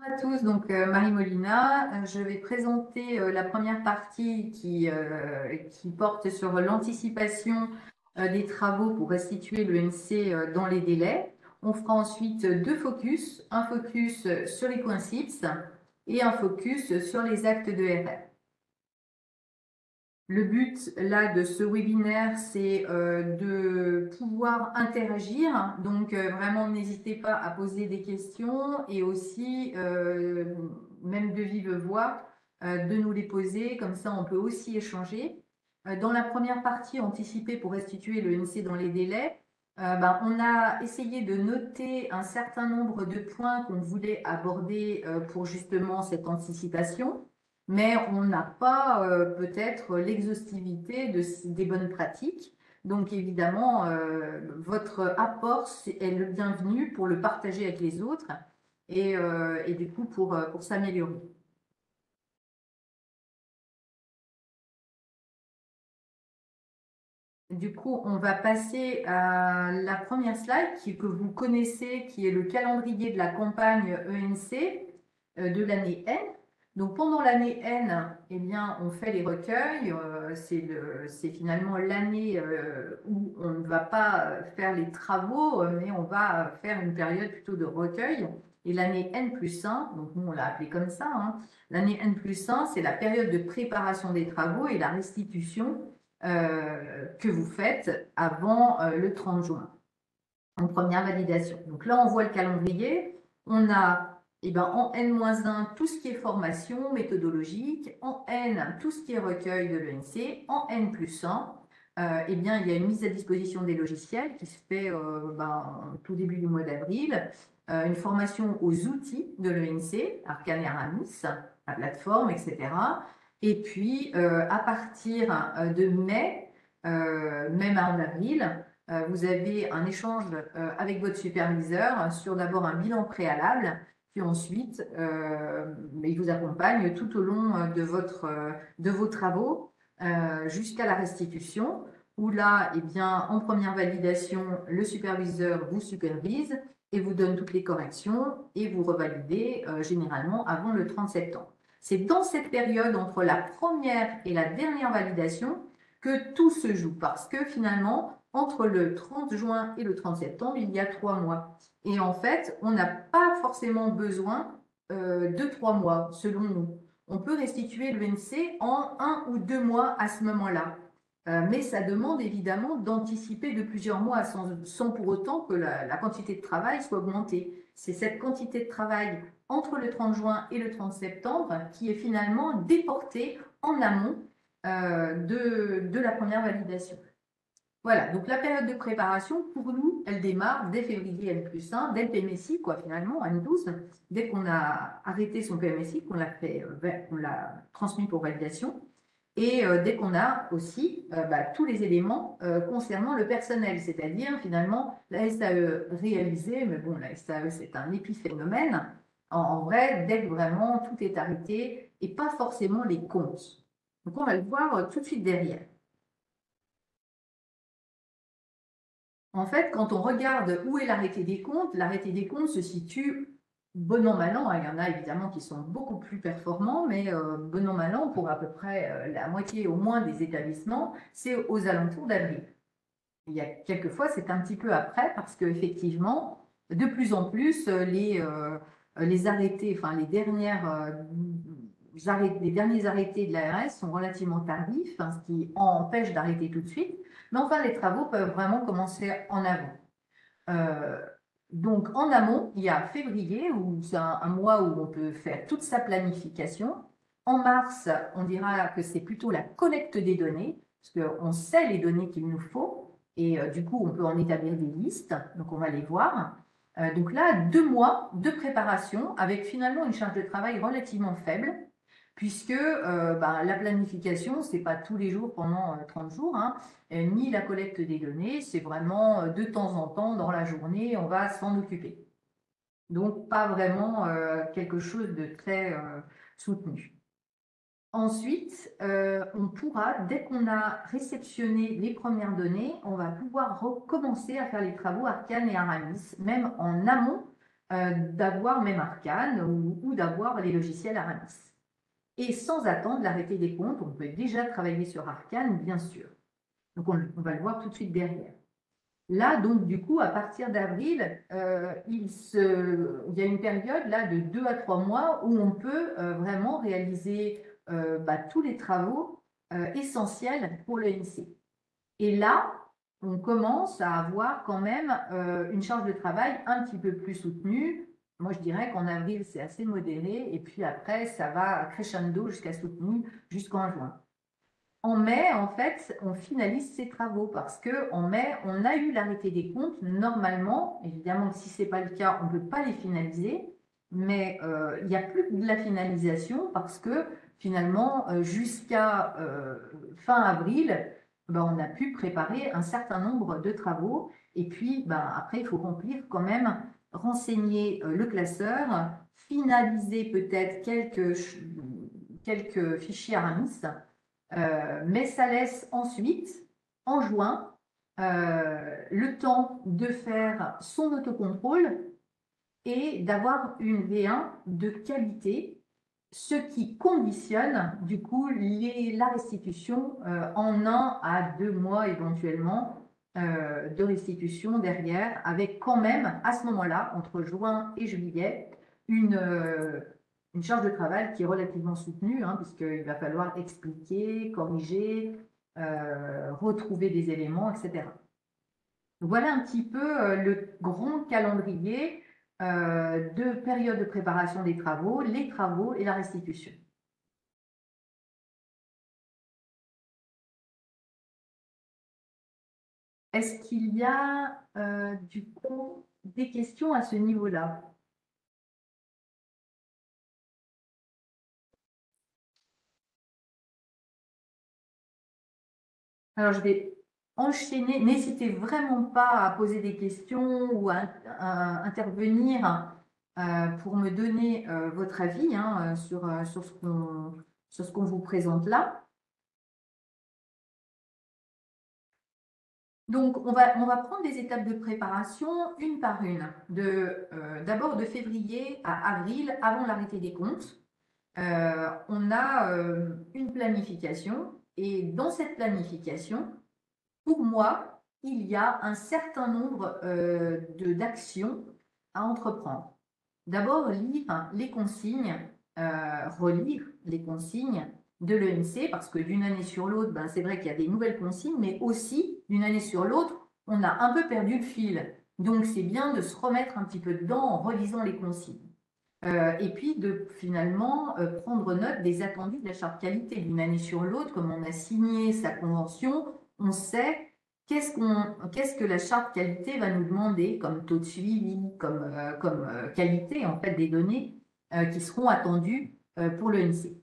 À tous, donc Marie Molina. Je vais présenter la première partie qui porte sur l'anticipation des travaux pour restituer le NC dans les délais. On fera ensuite deux focus, un focus sur les points CIPS et un focus sur les actes de RR. Le but là de ce webinaire, c'est de pouvoir interagir. Donc vraiment, n'hésitez pas à poser des questions et aussi, même de vive voix, de nous les poser. Comme ça, on peut aussi échanger. Dans la première partie, anticipée pour restituer le NC dans les délais, on a essayé de noter un certain nombre de points qu'on voulait aborder pour justement cette anticipation, mais on n'a pas peut-être l'exhaustivité des bonnes pratiques. Donc évidemment, votre apport est le bienvenu pour le partager avec les autres et du coup pour s'améliorer. Du coup, on va passer à la première slide que vous connaissez, qui est le calendrier de la campagne ENC de l'année N. Donc, pendant l'année N, eh bien, on fait les recueils. C'est finalement l'année où on ne va pas faire les travaux, mais on va faire une période plutôt de recueil. Et l'année N plus 1, donc nous, on l'a appelé comme ça, hein. L'année N plus 1, c'est la période de préparation des travaux et la restitution que vous faites avant le 30 juin, en première validation. Donc là, on voit le calendrier. On a en N-1 tout ce qui est formation méthodologique, en N tout ce qui est recueil de l'ENC, en N plus 1, il y a une mise à disposition des logiciels qui se fait tout début du mois d'avril, une formation aux outils de l'ENC, Arcane et Aramis, la plateforme, etc. Et puis, à partir de mai, même en avril, vous avez un échange avec votre superviseur sur d'abord un bilan préalable, puis ensuite, il vous accompagne tout au long de vos travaux jusqu'à la restitution, où là, en première validation, le superviseur vous supervise et vous donne toutes les corrections et vous revalidez généralement avant le 30 septembre. C'est dans cette période entre la première et la dernière validation que tout se joue, parce que finalement, entre le 30 juin et le 30 septembre, il y a 3 mois. Et en fait, on n'a pas forcément besoin de 3 mois, selon nous. On peut restituer le NC en 1 ou 2 mois à ce moment-là. Mais ça demande évidemment d'anticiper de plusieurs mois sans pour autant que la quantité de travail soit augmentée. C'est cette quantité de travail entre le 30 juin et le 30 septembre qui est finalement déportée en amont de la première validation. Voilà, donc la période de préparation, pour nous, elle démarre dès février N+1, dès le PMSI, quoi, finalement, N12, dès qu'on a arrêté son PMSI, qu'on l'a transmis pour validation, et dès qu'on a aussi tous les éléments concernant le personnel, c'est-à-dire finalement la SAE réalisée, mais bon, la SAE c'est un épiphénomène, en vrai, dès que vraiment tout est arrêté, et pas forcément les comptes. Donc on va le voir tout de suite derrière. En fait, quand on regarde où est l'arrêté des comptes se situe bon an, mal an. Il y en a évidemment qui sont beaucoup plus performants, mais bon an, mal an, pour à peu près la moitié au moins des établissements, c'est aux alentours d'avril. Il y a quelquefois, c'est un petit peu après, parce qu'effectivement, de plus en plus, les arrêtés, enfin les derniers arrêtés de l'ARS sont relativement tardifs, hein, ce qui empêche d'arrêter tout de suite. Mais enfin, les travaux peuvent vraiment commencer en avant. Euh, donc, en amont, il y a février, où c'est un mois où on peut faire toute sa planification. En mars, on dira que c'est plutôt la collecte des données, parce qu'on sait les données qu'il nous faut, et du coup, on peut en établir des listes, donc on va les voir. Donc là, 2 mois de préparation, avec finalement une charge de travail relativement faible, puisque la planification, ce n'est pas tous les jours pendant 30 jours, hein, ni la collecte des données, c'est vraiment de temps en temps dans la journée, on va s'en occuper. Donc, pas vraiment quelque chose de très soutenu. Ensuite, on pourra, dès qu'on a réceptionné les premières données, on va pouvoir recommencer à faire les travaux Arcane et Aramis, même en amont d'avoir même Arcane ou d'avoir les logiciels Aramis. Et sans attendre l'arrêté des comptes, on peut déjà travailler sur Arcane, bien sûr. Donc on va le voir tout de suite derrière. Là, donc, du coup, à partir d'avril, il y a une période là de 2 à 3 mois où on peut vraiment réaliser tous les travaux essentiels pour le l'ENC. Et là, on commence à avoir quand même une charge de travail un petit peu plus soutenue. Moi, je dirais qu'en avril, c'est assez modéré, et puis après, ça va crescendo jusqu'à soutenu jusqu'en juin. En mai, en fait, on finalise ces travaux parce qu'en mai, on a eu l'arrêté des comptes. Normalement, évidemment, si ce n'est pas le cas, on ne peut pas les finaliser, mais il n'y a plus de la finalisation parce que finalement, jusqu'à fin avril, on a pu préparer un certain nombre de travaux. Et puis, après, il faut remplir quand même, renseigner le classeur, finaliser peut-être quelques fichiers Aramis. Mais ça laisse ensuite, en juin, le temps de faire son autocontrôle et d'avoir une V1 de qualité, ce qui conditionne du coup la restitution en 1 à 2 mois éventuellement de restitution derrière, avec quand même à ce moment-là, entre juin et juillet, une charge de travail qui est relativement soutenue, puisqu'il va falloir expliquer, corriger, retrouver des éléments, etc. Voilà un petit peu le grand calendrier de période de préparation des travaux, les travaux et la restitution. Est-ce qu'il y a du coup des questions à ce niveau-là? Alors, je vais enchaîner. N'hésitez vraiment pas à poser des questions ou à intervenir pour me donner votre avis sur ce qu'on vous présente là. Donc, on va prendre les étapes de préparation une par une. D'abord de février à avril, avant l'arrêté des comptes, on a une planification. Et dans cette planification, pour moi, il y a un certain nombre d'actions à entreprendre. D'abord, lire les consignes, relire les consignes de l'ENC, parce que d'une année sur l'autre, c'est vrai qu'il y a des nouvelles consignes, mais aussi, d'une année sur l'autre, on a un peu perdu le fil. Donc, c'est bien de se remettre un petit peu dedans en relisant les consignes. Et puis, de finalement prendre note des attendus de la charte qualité. D'une année sur l'autre, comme on a signé sa convention, on sait qu'est-ce que la charte qualité va nous demander comme taux de suivi, comme qualité en fait des données qui seront attendues pour l'ENC.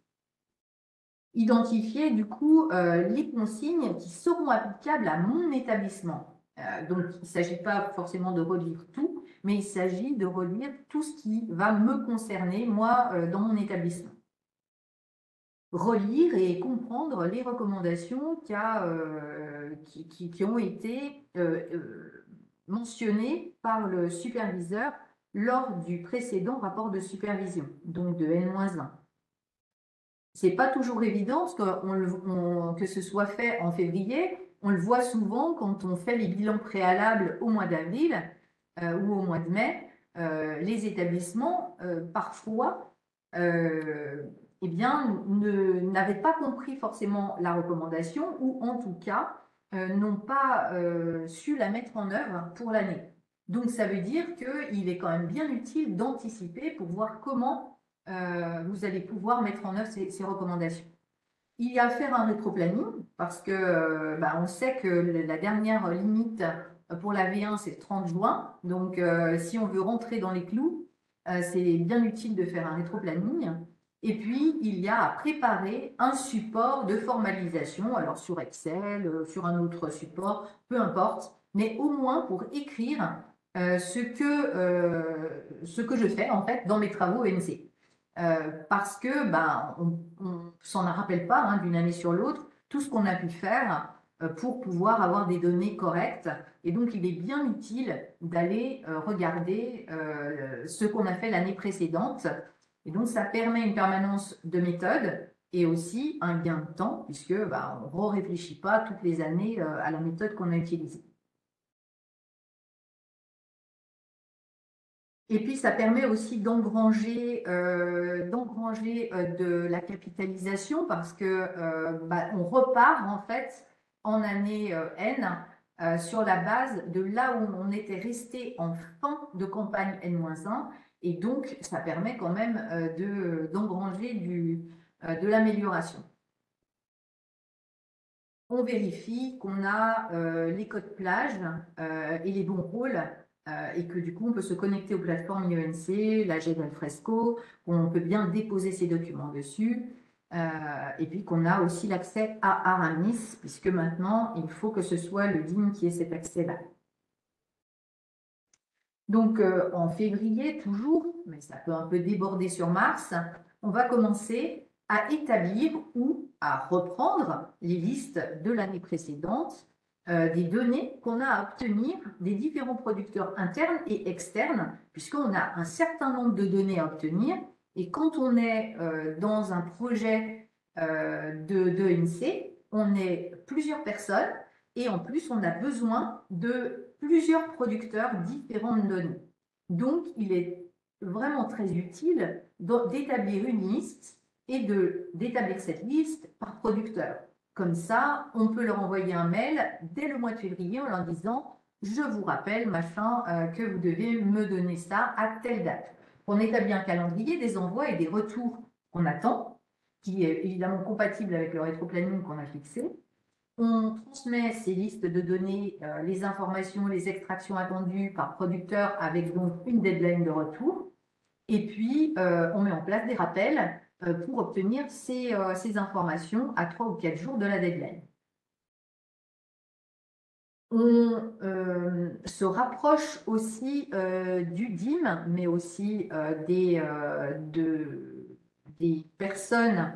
Identifier du coup les consignes qui seront applicables à mon établissement. Donc, il ne s'agit pas forcément de relire tout, mais il s'agit de relire tout ce qui va me concerner, moi, dans mon établissement. Relire et comprendre les recommandations qui ont été mentionnées par le superviseur lors du précédent rapport de supervision, donc de N-1. C'est pas toujours évident parce que ce soit fait en février. On le voit souvent quand on fait les bilans préalables au mois d'avril ou au mois de mai. Les établissements, parfois, n'avaient pas compris forcément la recommandation ou en tout cas n'ont pas su la mettre en œuvre pour l'année. Donc ça veut dire qu'il est quand même bien utile d'anticiper pour voir comment vous allez pouvoir mettre en œuvre ces recommandations. Il y a à faire un rétro-planning parce que on sait que la dernière limite pour la V1, c'est le 30 juin. Donc, si on veut rentrer dans les clous, c'est bien utile de faire un rétro-planning. Et puis, il y a à préparer un support de formalisation, alors sur Excel, sur un autre support, peu importe, mais au moins pour écrire ce que je fais en fait dans mes travaux ENC. Parce que on s'en rappelle pas d'une année sur l'autre. Tout ce qu'on a pu faire, pour pouvoir avoir des données correctes. Et donc, il est bien utile d'aller regarder ce qu'on a fait l'année précédente. Et donc, ça permet une permanence de méthode et aussi un gain de temps, puisque on ne réfléchit pas toutes les années à la méthode qu'on a utilisée. Et puis, ça permet aussi d'engranger de la capitalisation parce que on repart en fait en année N sur la base de là où on était resté en fin de campagne N-1. Et donc, ça permet quand même d'engranger de l'amélioration. On vérifie qu'on a les codes plages et les bons rôles et que du coup, on peut se connecter aux plateformes IENC, la GED Alfresco, on peut bien déposer ses documents dessus et puis qu'on a aussi l'accès à Aramis, puisque maintenant, il faut que ce soit le DIM qui ait cet accès-là. Donc, en février, toujours, mais ça peut un peu déborder sur mars, on va commencer à établir ou à reprendre les listes de l'année précédente des données qu'on a à obtenir des différents producteurs internes et externes, puisqu'on a un certain nombre de données à obtenir. Et quand on est dans un projet d'ENC, on est plusieurs personnes et en plus, on a besoin de plusieurs producteurs différents de données. Donc, il est vraiment très utile d'établir une liste et d'établir cette liste par producteur. Comme ça, on peut leur envoyer un mail dès le mois de février en leur disant « Je vous rappelle, machin, que vous devez me donner ça à telle date ». On établit un calendrier des envois et des retours qu'on attend, qui est évidemment compatible avec le rétroplanning qu'on a fixé. On transmet ces listes de données, les informations, les extractions attendues par producteur avec donc une deadline de retour. Et puis, on met en place des rappels pour obtenir ces informations à 3 ou 4 jours de la deadline. On se rapproche aussi du DIM, mais aussi des personnes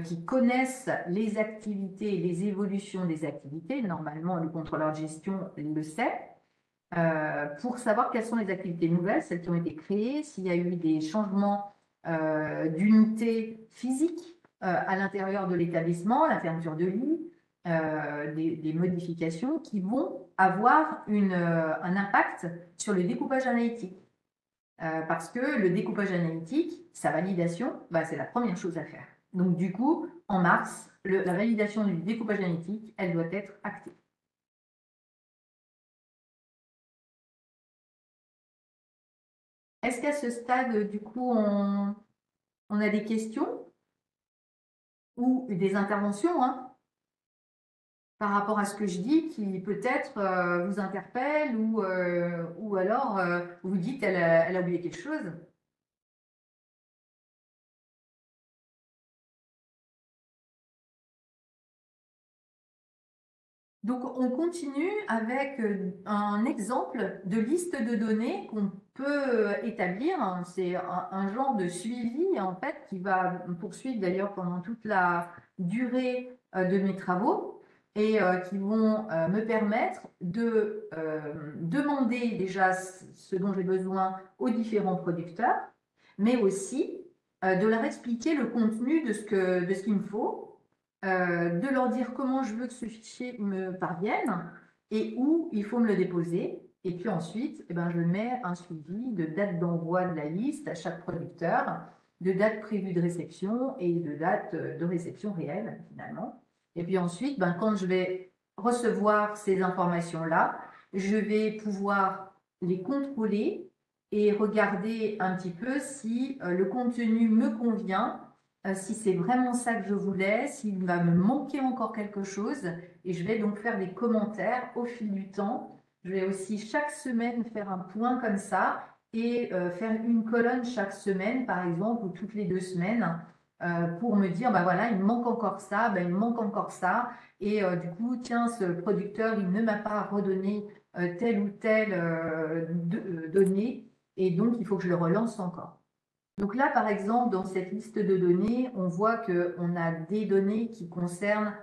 qui connaissent les activités et les évolutions des activités. Normalement, le contrôleur de gestion le sait. Pour savoir quelles sont les activités nouvelles, celles qui ont été créées, s'il y a eu des changements d'unités physiques à l'intérieur de l'établissement, la fermeture de lits, des modifications qui vont avoir un impact sur le découpage analytique. Parce que le découpage analytique, sa validation, c'est la première chose à faire. Donc du coup, en mars, la validation du découpage analytique, elle doit être actée. Est-ce qu'à ce stade, du coup, on a des questions ou des interventions par rapport à ce que je dis qui peut-être vous interpelle ou alors vous dites elle a oublié quelque chose? Donc, on continue avec un exemple de liste de données qu'on peut établir. C'est un genre de suivi, en fait, qui va me poursuivre d'ailleurs pendant toute la durée de mes travaux et qui vont me permettre de demander déjà ce dont j'ai besoin aux différents producteurs, mais aussi de leur expliquer le contenu de ce qu'il me faut, de leur dire comment je veux que ce fichier me parvienne et où il faut me le déposer. Et puis ensuite, je mets un suivi de date d'envoi de la liste à chaque producteur, de date prévue de réception et de date de réception réelle finalement. Et puis ensuite, quand je vais recevoir ces informations-là, je vais pouvoir les contrôler et regarder un petit peu si le contenu me convient, si c'est vraiment ça que je voulais, s'il va me manquer encore quelque chose. Et je vais donc faire des commentaires au fil du temps. Je vais aussi chaque semaine faire un point comme ça et faire une colonne chaque semaine, par exemple, ou toutes les 2 semaines, pour me dire, voilà, il me manque encore ça, il me manque encore ça. Et du coup, tiens, ce producteur, il ne m'a pas redonné telle ou telle donnée. Et donc, il faut que je le relance encore. Donc là, par exemple, dans cette liste de données, on voit qu'on a des données qui concernent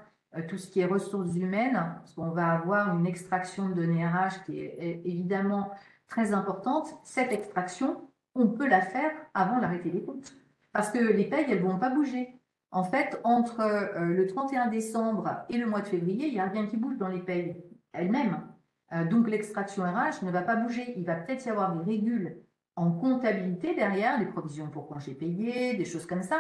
tout ce qui est ressources humaines, parce qu'on va avoir une extraction de données RH qui est évidemment très importante. Cette extraction, on peut la faire avant l'arrêté des comptes, parce que les payes, elles ne vont pas bouger. En fait, entre le 31 décembre et le mois de février, il n'y a rien qui bouge dans les payes elles-mêmes. Donc l'extraction RH ne va pas bouger. Il va peut-être y avoir des régules en comptabilité derrière, des provisions pour congés payés, des choses comme ça.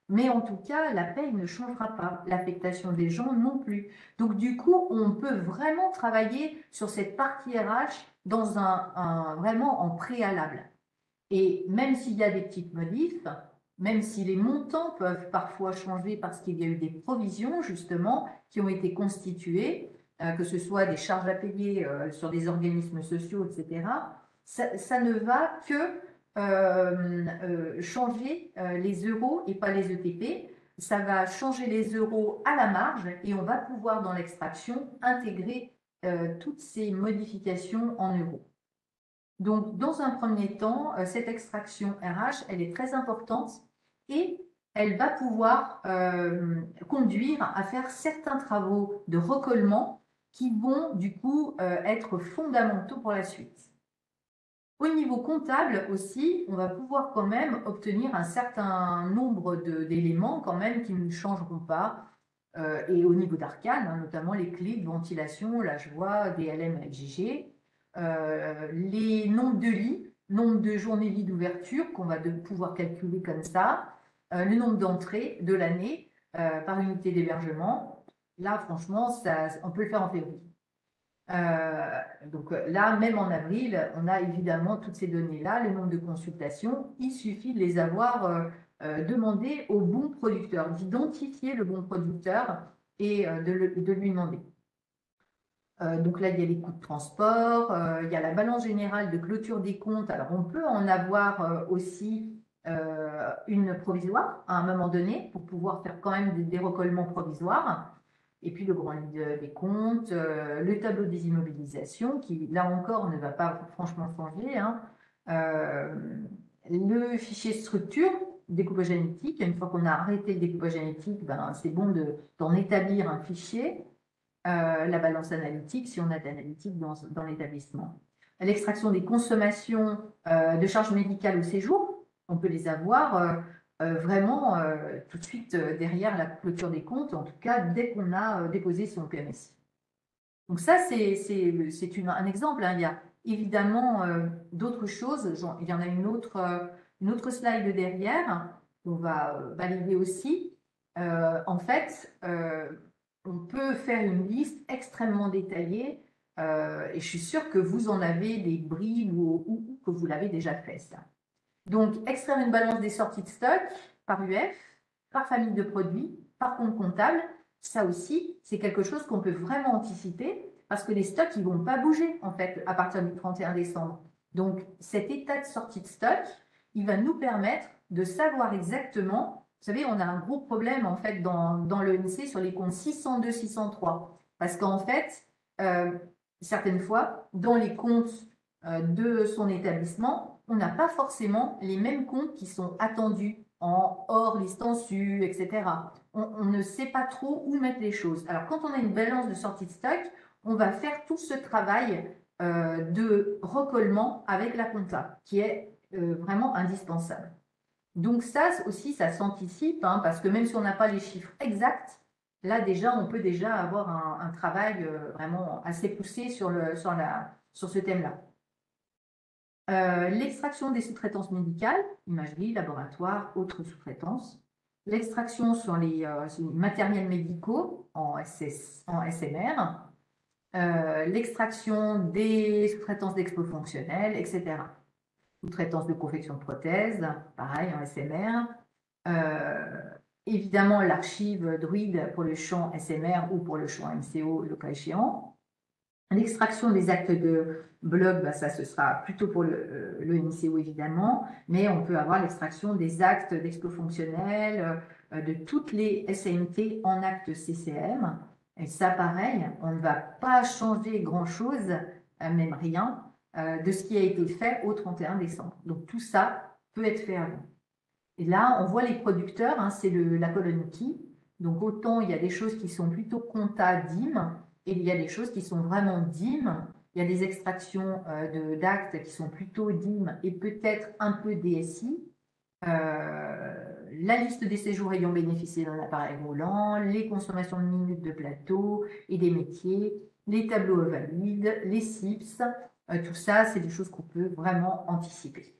Mais en tout cas, la paye ne changera pas, l'affectation des gens non plus. Donc du coup, on peut vraiment travailler sur cette partie RH dans vraiment en préalable. Et même s'il y a des petites modifs, même si les montants peuvent parfois changer parce qu'il y a eu des provisions justement qui ont été constituées, que ce soit des charges à payer sur des organismes sociaux, etc., ça ne va que changer les euros et pas les ETP. Ça va changer les euros à la marge et on va pouvoir dans l'extraction intégrer toutes ces modifications en euros. Donc, dans un premier temps, cette extraction RH, elle est très importante et elle va pouvoir conduire à faire certains travaux de recollement qui vont du coup être fondamentaux pour la suite. Au niveau comptable aussi, on va pouvoir quand même obtenir un certain nombre d'éléments quand même qui ne changeront pas. Et au niveau d'Arcane, hein, notamment les clés de ventilation, là je vois DLM et LGG, les nombres de lits, nombre de journées lits d'ouverture qu'on va pouvoir calculer comme ça, le nombre d'entrées de l'année par unité d'hébergement. Là, franchement, on peut le faire en février. Donc là, même en avril, on a évidemment toutes ces données-là, le nombre de consultations. Il suffit de les avoir demandées au bon producteur, d'identifier le bon producteur et de lui demander. Donc là, il y a les coûts de transport, il y a la balance générale de clôture des comptes. Alors, on peut en avoir aussi une provisoire à un moment donné pour pouvoir faire quand même des recollements provisoires. Et puis le grand livre des comptes, le tableau des immobilisations qui, là encore, ne va pas franchement changer, hein. Le fichier structure, découpage analytique. Une fois qu'on a arrêté le découpage analytique, ben, c'est bon d'en établir un fichier. La balance analytique, si on a de l'analytique dans l'établissement. L'extraction des consommations de charges médicales au séjour, on peut les avoir vraiment tout de suite derrière la clôture des comptes, en tout cas dès qu'on a déposé son PMSI. Donc ça, c'est un exemple, hein. Il y a évidemment d'autres choses. Il y en a une autre slide derrière qu'on va valider aussi. En fait, on peut faire une liste extrêmement détaillée et je suis sûre que vous en avez des bribes ou que vous l'avez déjà fait, ça. Donc, extraire une balance des sorties de stock par UF, par famille de produits, par compte comptable, ça aussi, c'est quelque chose qu'on peut vraiment anticiper parce que les stocks, ils ne vont pas bouger en fait à partir du 31 décembre. Donc, cet état de sortie de stock, il va nous permettre de savoir exactement. Vous savez, on a un gros problème en fait dans le l'ENC sur les comptes 602, 603 parce qu'en fait, certaines fois, dans les comptes de son établissement, on n'a pas forcément les mêmes comptes qui sont attendus en hors liste en su, etc. On ne sait pas trop où mettre les choses. Alors, quand on a une balance de sortie de stock, on va faire tout ce travail de recollement avec la compta, qui est vraiment indispensable. Donc ça aussi, ça s'anticipe, hein, parce que même si on n'a pas les chiffres exacts, là déjà, on peut déjà avoir un travail vraiment assez poussé sur ce thème-là. L'extraction des sous-traitances médicales, imagerie, laboratoire, autres sous-traitances. L'extraction sur les matériels médicaux en SMR. L'extraction des sous-traitances d'expo fonctionnels, etc. Sous-traitance de confection de prothèses, pareil en SMR. Évidemment, l'archive Druid pour le champ SMR ou pour le champ MCO, le cas échéant. L'extraction des actes de blog, bah, ça ce sera plutôt pour le MCO évidemment, mais on peut avoir l'extraction des actes d'expo fonctionnels, de toutes les SAMT en acte CCM. Et ça, pareil, on ne va pas changer grand-chose, même rien, de ce qui a été fait au 31 décembre. Donc tout ça peut être fait avant. Et là, on voit les producteurs, hein, c'est la colonne qui. Donc autant il y a des choses qui sont plutôt compta DIM et il y a des choses qui sont vraiment DIM. Il y a des extractions d'actes qui sont plutôt DIM et peut-être un peu DSI. La liste des séjours ayant bénéficié d'un appareil roulant, les consommations de minutes de plateau et des métiers, les tableaux valides, les CIPS, tout ça, c'est des choses qu'on peut vraiment anticiper.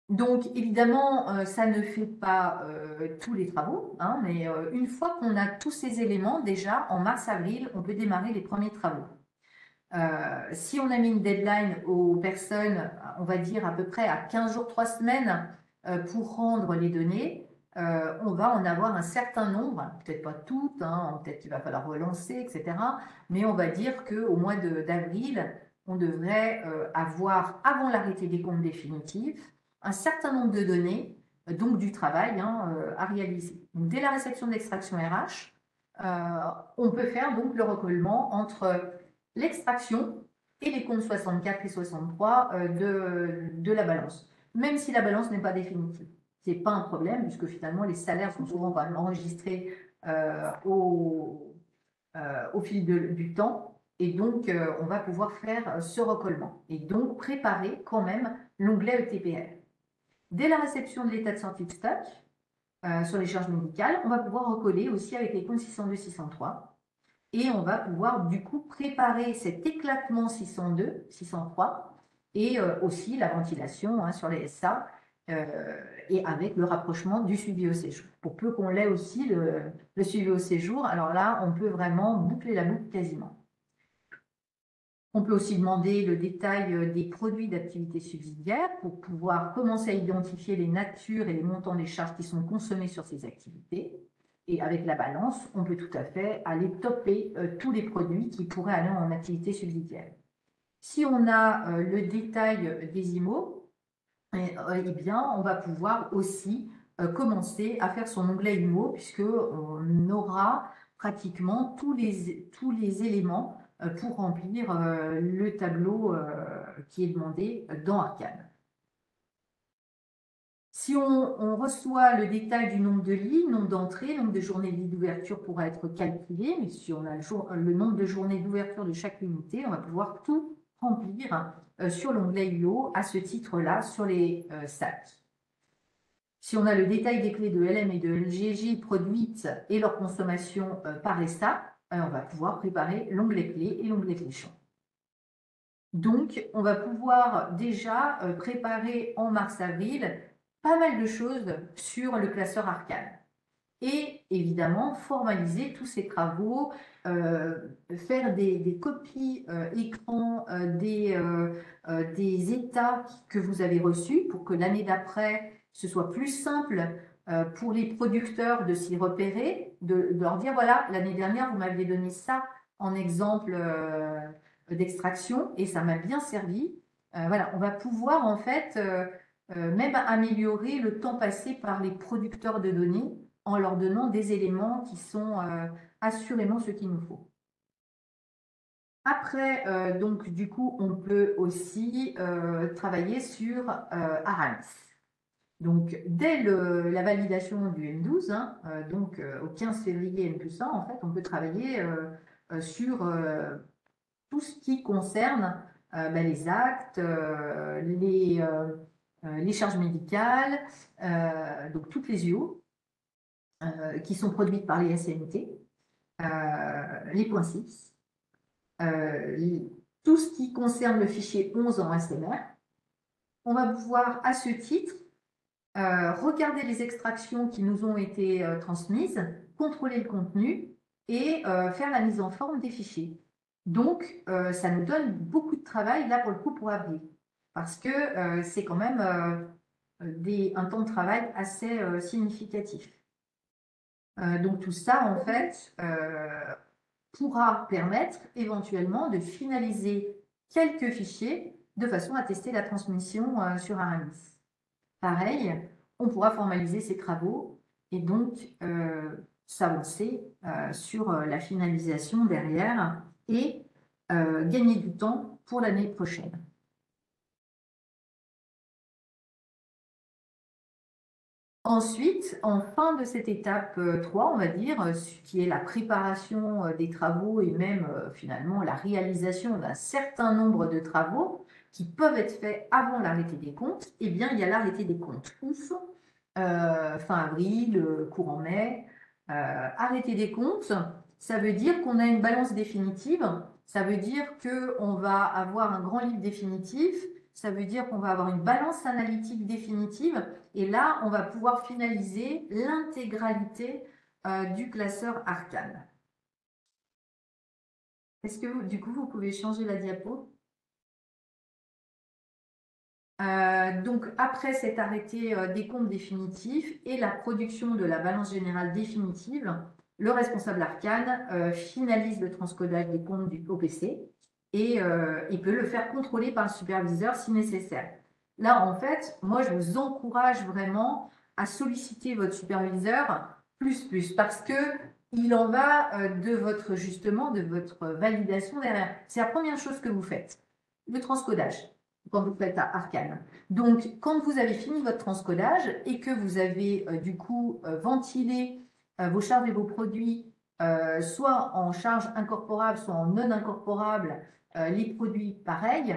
Donc, évidemment, ça ne fait pas tous les travaux, hein, mais une fois qu'on a tous ces éléments, déjà, en mars-avril, on peut démarrer les premiers travaux. Si on a mis une deadline aux personnes, on va dire à peu près à 15 jours, 3 semaines pour rendre les données, on va en avoir un certain nombre, peut-être pas toutes, hein, peut-être qu'il va falloir relancer, etc. Mais on va dire qu'au mois d'avril, on devrait avoir, avant l'arrêté des comptes définitifs, un certain nombre de données, donc du travail hein, à réaliser. Donc, dès la réception de l'extraction RH, on peut faire donc le recollement entre l'extraction et les comptes 64 et 63 de la balance, même si la balance n'est pas définitive. Ce n'est pas un problème, puisque finalement, les salaires sont souvent quand même enregistrés au fil du temps. Et donc, on va pouvoir faire ce recollement. Et donc, préparer quand même l'onglet ETPR. Dès la réception de l'état de sortie de stock, sur les charges médicales, on va pouvoir recoller aussi avec les comptes 602-603. Et on va pouvoir du coup préparer cet éclatement 602, 603 et aussi la ventilation hein, sur les SA et avec le rapprochement du suivi au séjour. Pour peu qu'on l'ait aussi le suivi au séjour, alors là, on peut vraiment boucler la boucle quasiment. On peut aussi demander le détail des produits d'activité subsidiaire pour pouvoir commencer à identifier les natures et les montants des charges qui sont consommées sur ces activités. Et avec la balance, on peut tout à fait aller topper tous les produits qui pourraient aller en activité subsidiaire. Si on a le détail des IMO, eh bien, on va pouvoir aussi commencer à faire son onglet IMO puisqu'on aura pratiquement tous les éléments pour remplir le tableau qui est demandé dans Arcane. Si on reçoit le détail du nombre de lits, nombre d'entrées, nombre de journées de lit d'ouverture pourra être calculé, mais si on a le nombre de journées d'ouverture de chaque unité, on va pouvoir tout remplir sur l'onglet UO à ce titre-là sur les sacs. Si on a le détail des clés de LM et de LGJ produites et leur consommation par ESTA, on va pouvoir préparer l'onglet clé et l'onglet cléchon. Donc, on va pouvoir déjà préparer en mars-avril pas mal de choses sur le classeur Arcane. Et évidemment, formaliser tous ces travaux, faire des copies écran des états que vous avez reçus pour que l'année d'après, ce soit plus simple pour les producteurs de s'y repérer, de leur dire, voilà, l'année dernière, vous m'aviez donné ça en exemple d'extraction et ça m'a bien servi. Voilà, on va pouvoir en fait même améliorer le temps passé par les producteurs de données en leur donnant des éléments qui sont assurément ce qu'il nous faut. Après, donc du coup, on peut aussi travailler sur Aramis. Donc, dès la validation du M12, hein, donc au 15 février N+1, en fait, on peut travailler sur tout ce qui concerne les actes, les charges médicales, donc toutes les UO qui sont produites par les SNT, les points 6, tout ce qui concerne le fichier 11 en SMR. On va pouvoir, à ce titre, regarder les extractions qui nous ont été transmises, contrôler le contenu et faire la mise en forme des fichiers. Donc, ça nous donne beaucoup de travail, là, pour le coup, pour avril. Parce que c'est quand même un temps de travail assez significatif. Donc, tout ça, en fait, pourra permettre éventuellement de finaliser quelques fichiers de façon à tester la transmission sur Aramis. Pareil, on pourra formaliser ces travaux et donc s'avancer sur la finalisation derrière et gagner du temps pour l'année prochaine. Ensuite, en fin de cette étape 3, on va dire, ce qui est la préparation des travaux et même finalement la réalisation d'un certain nombre de travaux qui peuvent être faits avant l'arrêté des comptes, eh bien, il y a l'arrêté des comptes ouf, fin avril, courant mai. Arrêté des comptes, ça veut dire qu'on a une balance définitive, ça veut dire qu'on va avoir un grand livre définitif, ça veut dire qu'on va avoir une balance analytique définitive. Et là, on va pouvoir finaliser l'intégralité du classeur Arcane. Est-ce que du coup, vous pouvez changer la diapo? Donc, après cet arrêté des comptes définitifs et la production de la balance générale définitive, le responsable Arcane finalise le transcodage des comptes du OPC et il peut le faire contrôler par le superviseur si nécessaire. Là, en fait, moi, je vous encourage vraiment à solliciter votre superviseur plus, parce que il en va de votre, justement, de votre validation derrière. C'est la première chose que vous faites, le transcodage quand vous faites à Arcane. Donc, quand vous avez fini votre transcodage et que vous avez du coup ventilé vos charges et vos produits, soit en charge incorporable, soit en non incorporable, les produits pareils,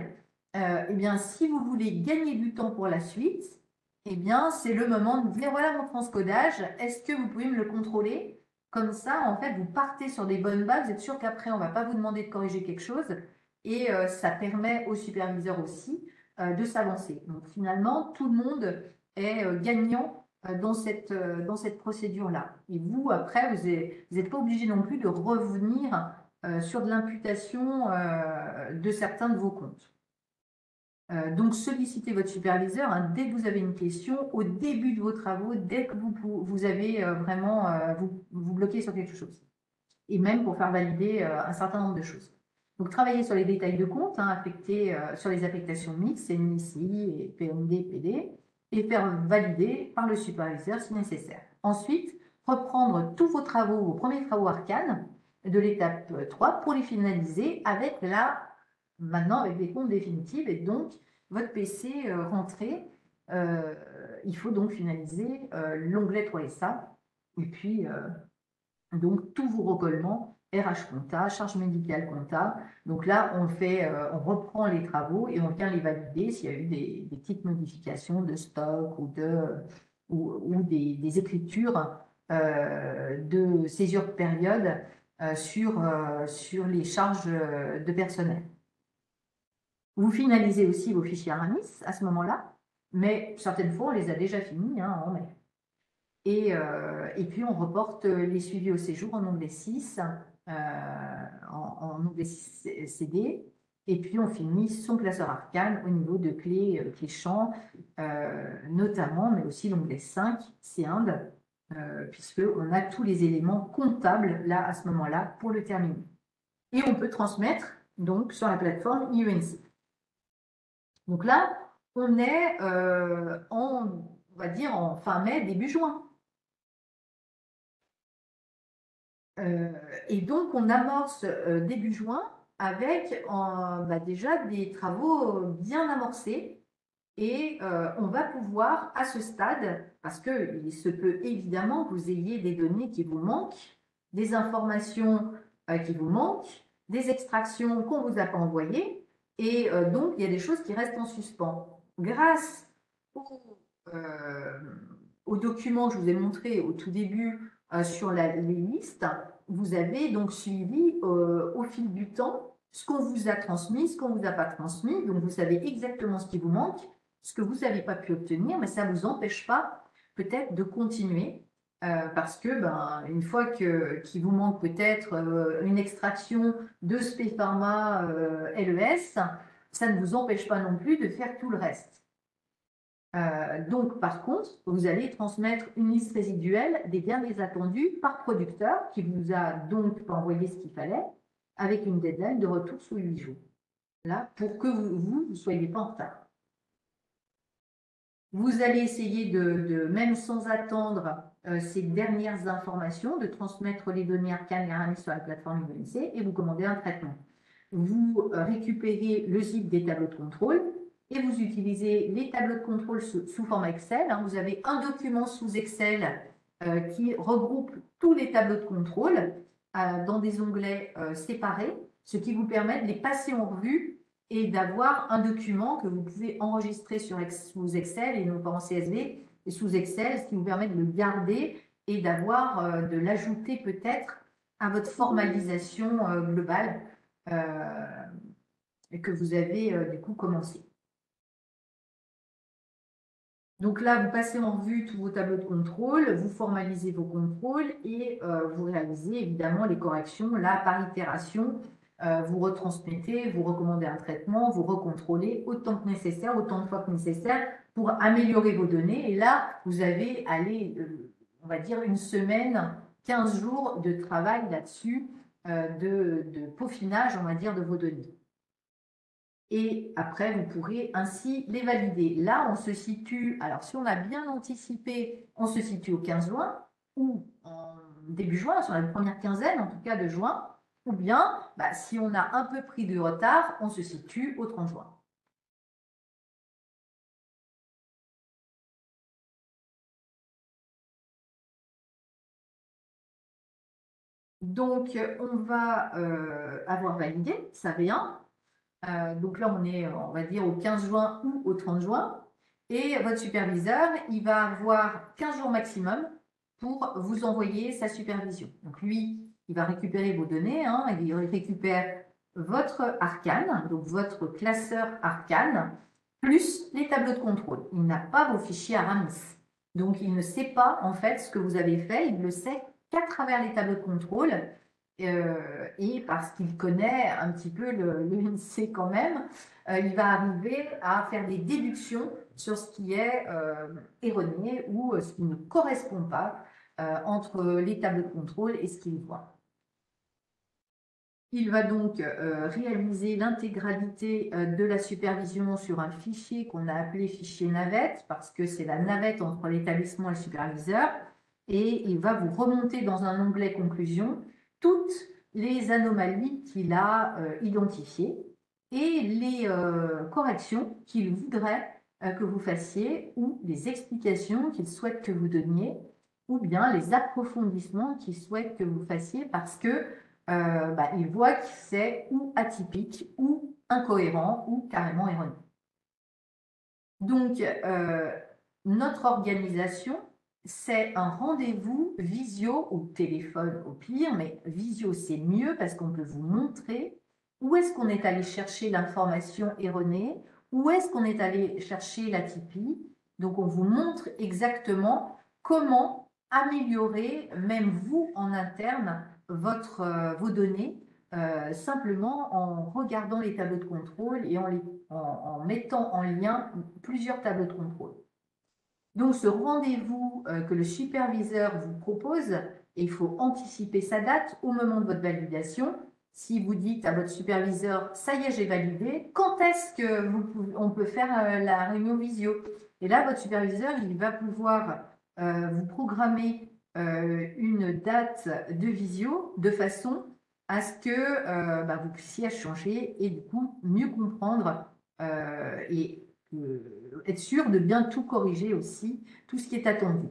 eh bien, si vous voulez gagner du temps pour la suite, eh bien, c'est le moment de dire, voilà mon transcodage, est-ce que vous pouvez me le contrôler? Comme ça, en fait, vous partez sur des bonnes bases, vous êtes sûr qu'après, on ne va pas vous demander de corriger quelque chose, et ça permet aux superviseurs aussi de s'avancer. Donc, finalement, tout le monde est gagnant dans cette procédure-là. Et vous, après, vous n'êtes pas obligé non plus de revenir sur de l'imputation de certains de vos comptes. Donc, sollicitez votre superviseur hein, dès que vous avez une question, au début de vos travaux, dès que vous avez vraiment, vous bloquez sur quelque chose. Et même pour faire valider un certain nombre de choses. Donc, travailler sur les détails de compte, hein, affectés sur les affectations mixtes, NICI et PMD, PD, et faire valider par le superviseur si nécessaire. Ensuite, reprendre tous vos travaux, vos premiers travaux arcanes de l'étape 3 pour les finaliser avec maintenant avec les comptes définitifs et donc votre PC rentré. Il faut donc finaliser l'onglet 3SA et puis donc tous vos recollements RH compta, charge médicale compta. Donc là, on reprend les travaux et on vient les valider s'il y a eu des petites modifications de stock ou des écritures de césure de période sur les charges de personnel. Vous finalisez aussi vos fichiers Aramis à ce moment-là, mais certaines fois, on les a déjà finis en mai. Et puis, on reporte les suivis au séjour en onglet 6, en onglet 6 CD. Et puis, on finit son classeur Arcane au niveau de clés champs, notamment, mais aussi l'onglet 5, c'est Inde, puisqu'on a tous les éléments comptables là, à ce moment-là, pour le terminer. Et on peut transmettre donc sur la plateforme IENC. Donc là, on est on va dire en fin mai, début juin. Et donc, on amorce début juin avec déjà des travaux bien amorcés. Et on va pouvoir, à ce stade, parce qu'il se peut évidemment que vous ayez des données qui vous manquent, des informations qui vous manquent, des extractions qu'on ne vous a pas envoyées, et donc il y a des choses qui restent en suspens. Grâce euh, aux documents que je vous ai montrés au tout début sur les listes, vous avez donc suivi au fil du temps ce qu'on vous a transmis, ce qu'on ne vous a pas transmis, donc vous savez exactement ce qui vous manque, ce que vous n'avez pas pu obtenir, mais ça ne vous empêche pas peut-être de continuer parce que une fois qu'il vous manque peut-être une extraction de Spé Pharma LES, ça ne vous empêche pas non plus de faire tout le reste. Donc, par contre, vous allez transmettre une liste résiduelle des derniers attendus par producteur qui vous a donc envoyé ce qu'il fallait avec une deadline de retour sous 8 jours. Là, pour que vous ne soyez pas en retard. Vous allez essayer même sans attendre ces dernières informations, de transmettre les données arcanes et Aramis sur la plateforme IENC et vous commandez un traitement. Vous récupérez le zip des tableaux de contrôle et vous utilisez les tableaux de contrôle sous format Excel. Vous avez un document sous Excel qui regroupe tous les tableaux de contrôle dans des onglets séparés, ce qui vous permet de les passer en revue et d'avoir un document que vous pouvez enregistrer sous Excel et non pas en CSV, et sous Excel, ce qui vous permet de le garder et de l'ajouter peut-être à votre formalisation globale que vous avez du coup commencé. Donc là, vous passez en revue tous vos tableaux de contrôle, vous formalisez vos contrôles et vous réalisez évidemment les corrections. Là, par itération, vous retransmettez, vous recommandez un traitement, vous recontrôlez autant que nécessaire, autant de fois que nécessaire pour améliorer vos données. Et là, vous avez, on va dire, une semaine, 15 jours de travail là-dessus, de peaufinage, on va dire, de vos données. Et après, vous pourrez ainsi les valider. Là, on se situe, alors si on a bien anticipé, on se situe au 15 juin ou en début juin, sur la première quinzaine en tout cas de juin, ou bien si on a un peu pris de retard, on se situe au 30 juin. Donc, on va avoir validé, ça vient. Donc là, on est, on va dire, au 15 juin ou au 30 juin. Et votre superviseur, il va avoir 15 jours maximum pour vous envoyer sa supervision. Donc lui, il va récupérer vos données, il récupère votre arcane, donc votre classeur arcane, plus les tableaux de contrôle. Il n'a pas vos fichiers Aramis. Donc il ne sait pas en fait ce que vous avez fait, il ne le sait qu'à travers les tableaux de contrôle et parce qu'il connaît un petit peu le l'INSEE quand même, il va arriver à faire des déductions sur ce qui est erroné ou ce qui ne correspond pas entre les tableaux de contrôle et ce qu'il voit. Il va donc réaliser l'intégralité de la supervision sur un fichier qu'on a appelé fichier navette, parce que c'est la navette entre l'établissement et le superviseur, et il va vous remonter dans un onglet conclusion toutes les anomalies qu'il a identifiées et les corrections qu'il voudrait que vous fassiez, ou les explications qu'il souhaite que vous donniez, ou bien les approfondissements qu'il souhaite que vous fassiez parce que il voit que c'est ou atypique, ou incohérent, ou carrément erroné. Donc, notre organisation, c'est un rendez-vous visio ou téléphone au pire, mais visio c'est mieux parce qu'on peut vous montrer où est-ce qu'on est allé chercher l'information erronée, où est-ce qu'on est allé chercher l'atypie. Donc, on vous montre exactement comment améliorer, même vous en interne, vos données, simplement en regardant les tableaux de contrôle et en mettant en lien plusieurs tableaux de contrôle. Donc, ce rendez-vous que le superviseur vous propose, et il faut anticiper sa date au moment de votre validation. Si vous dites à votre superviseur, ça y est, j'ai validé, quand est-ce qu'on peut faire la réunion visio? Et là, votre superviseur, il va pouvoir vous programmer une date de visio de façon à ce que vous puissiez échanger et du coup mieux comprendre et être sûr de bien tout corriger aussi, tout ce qui est attendu.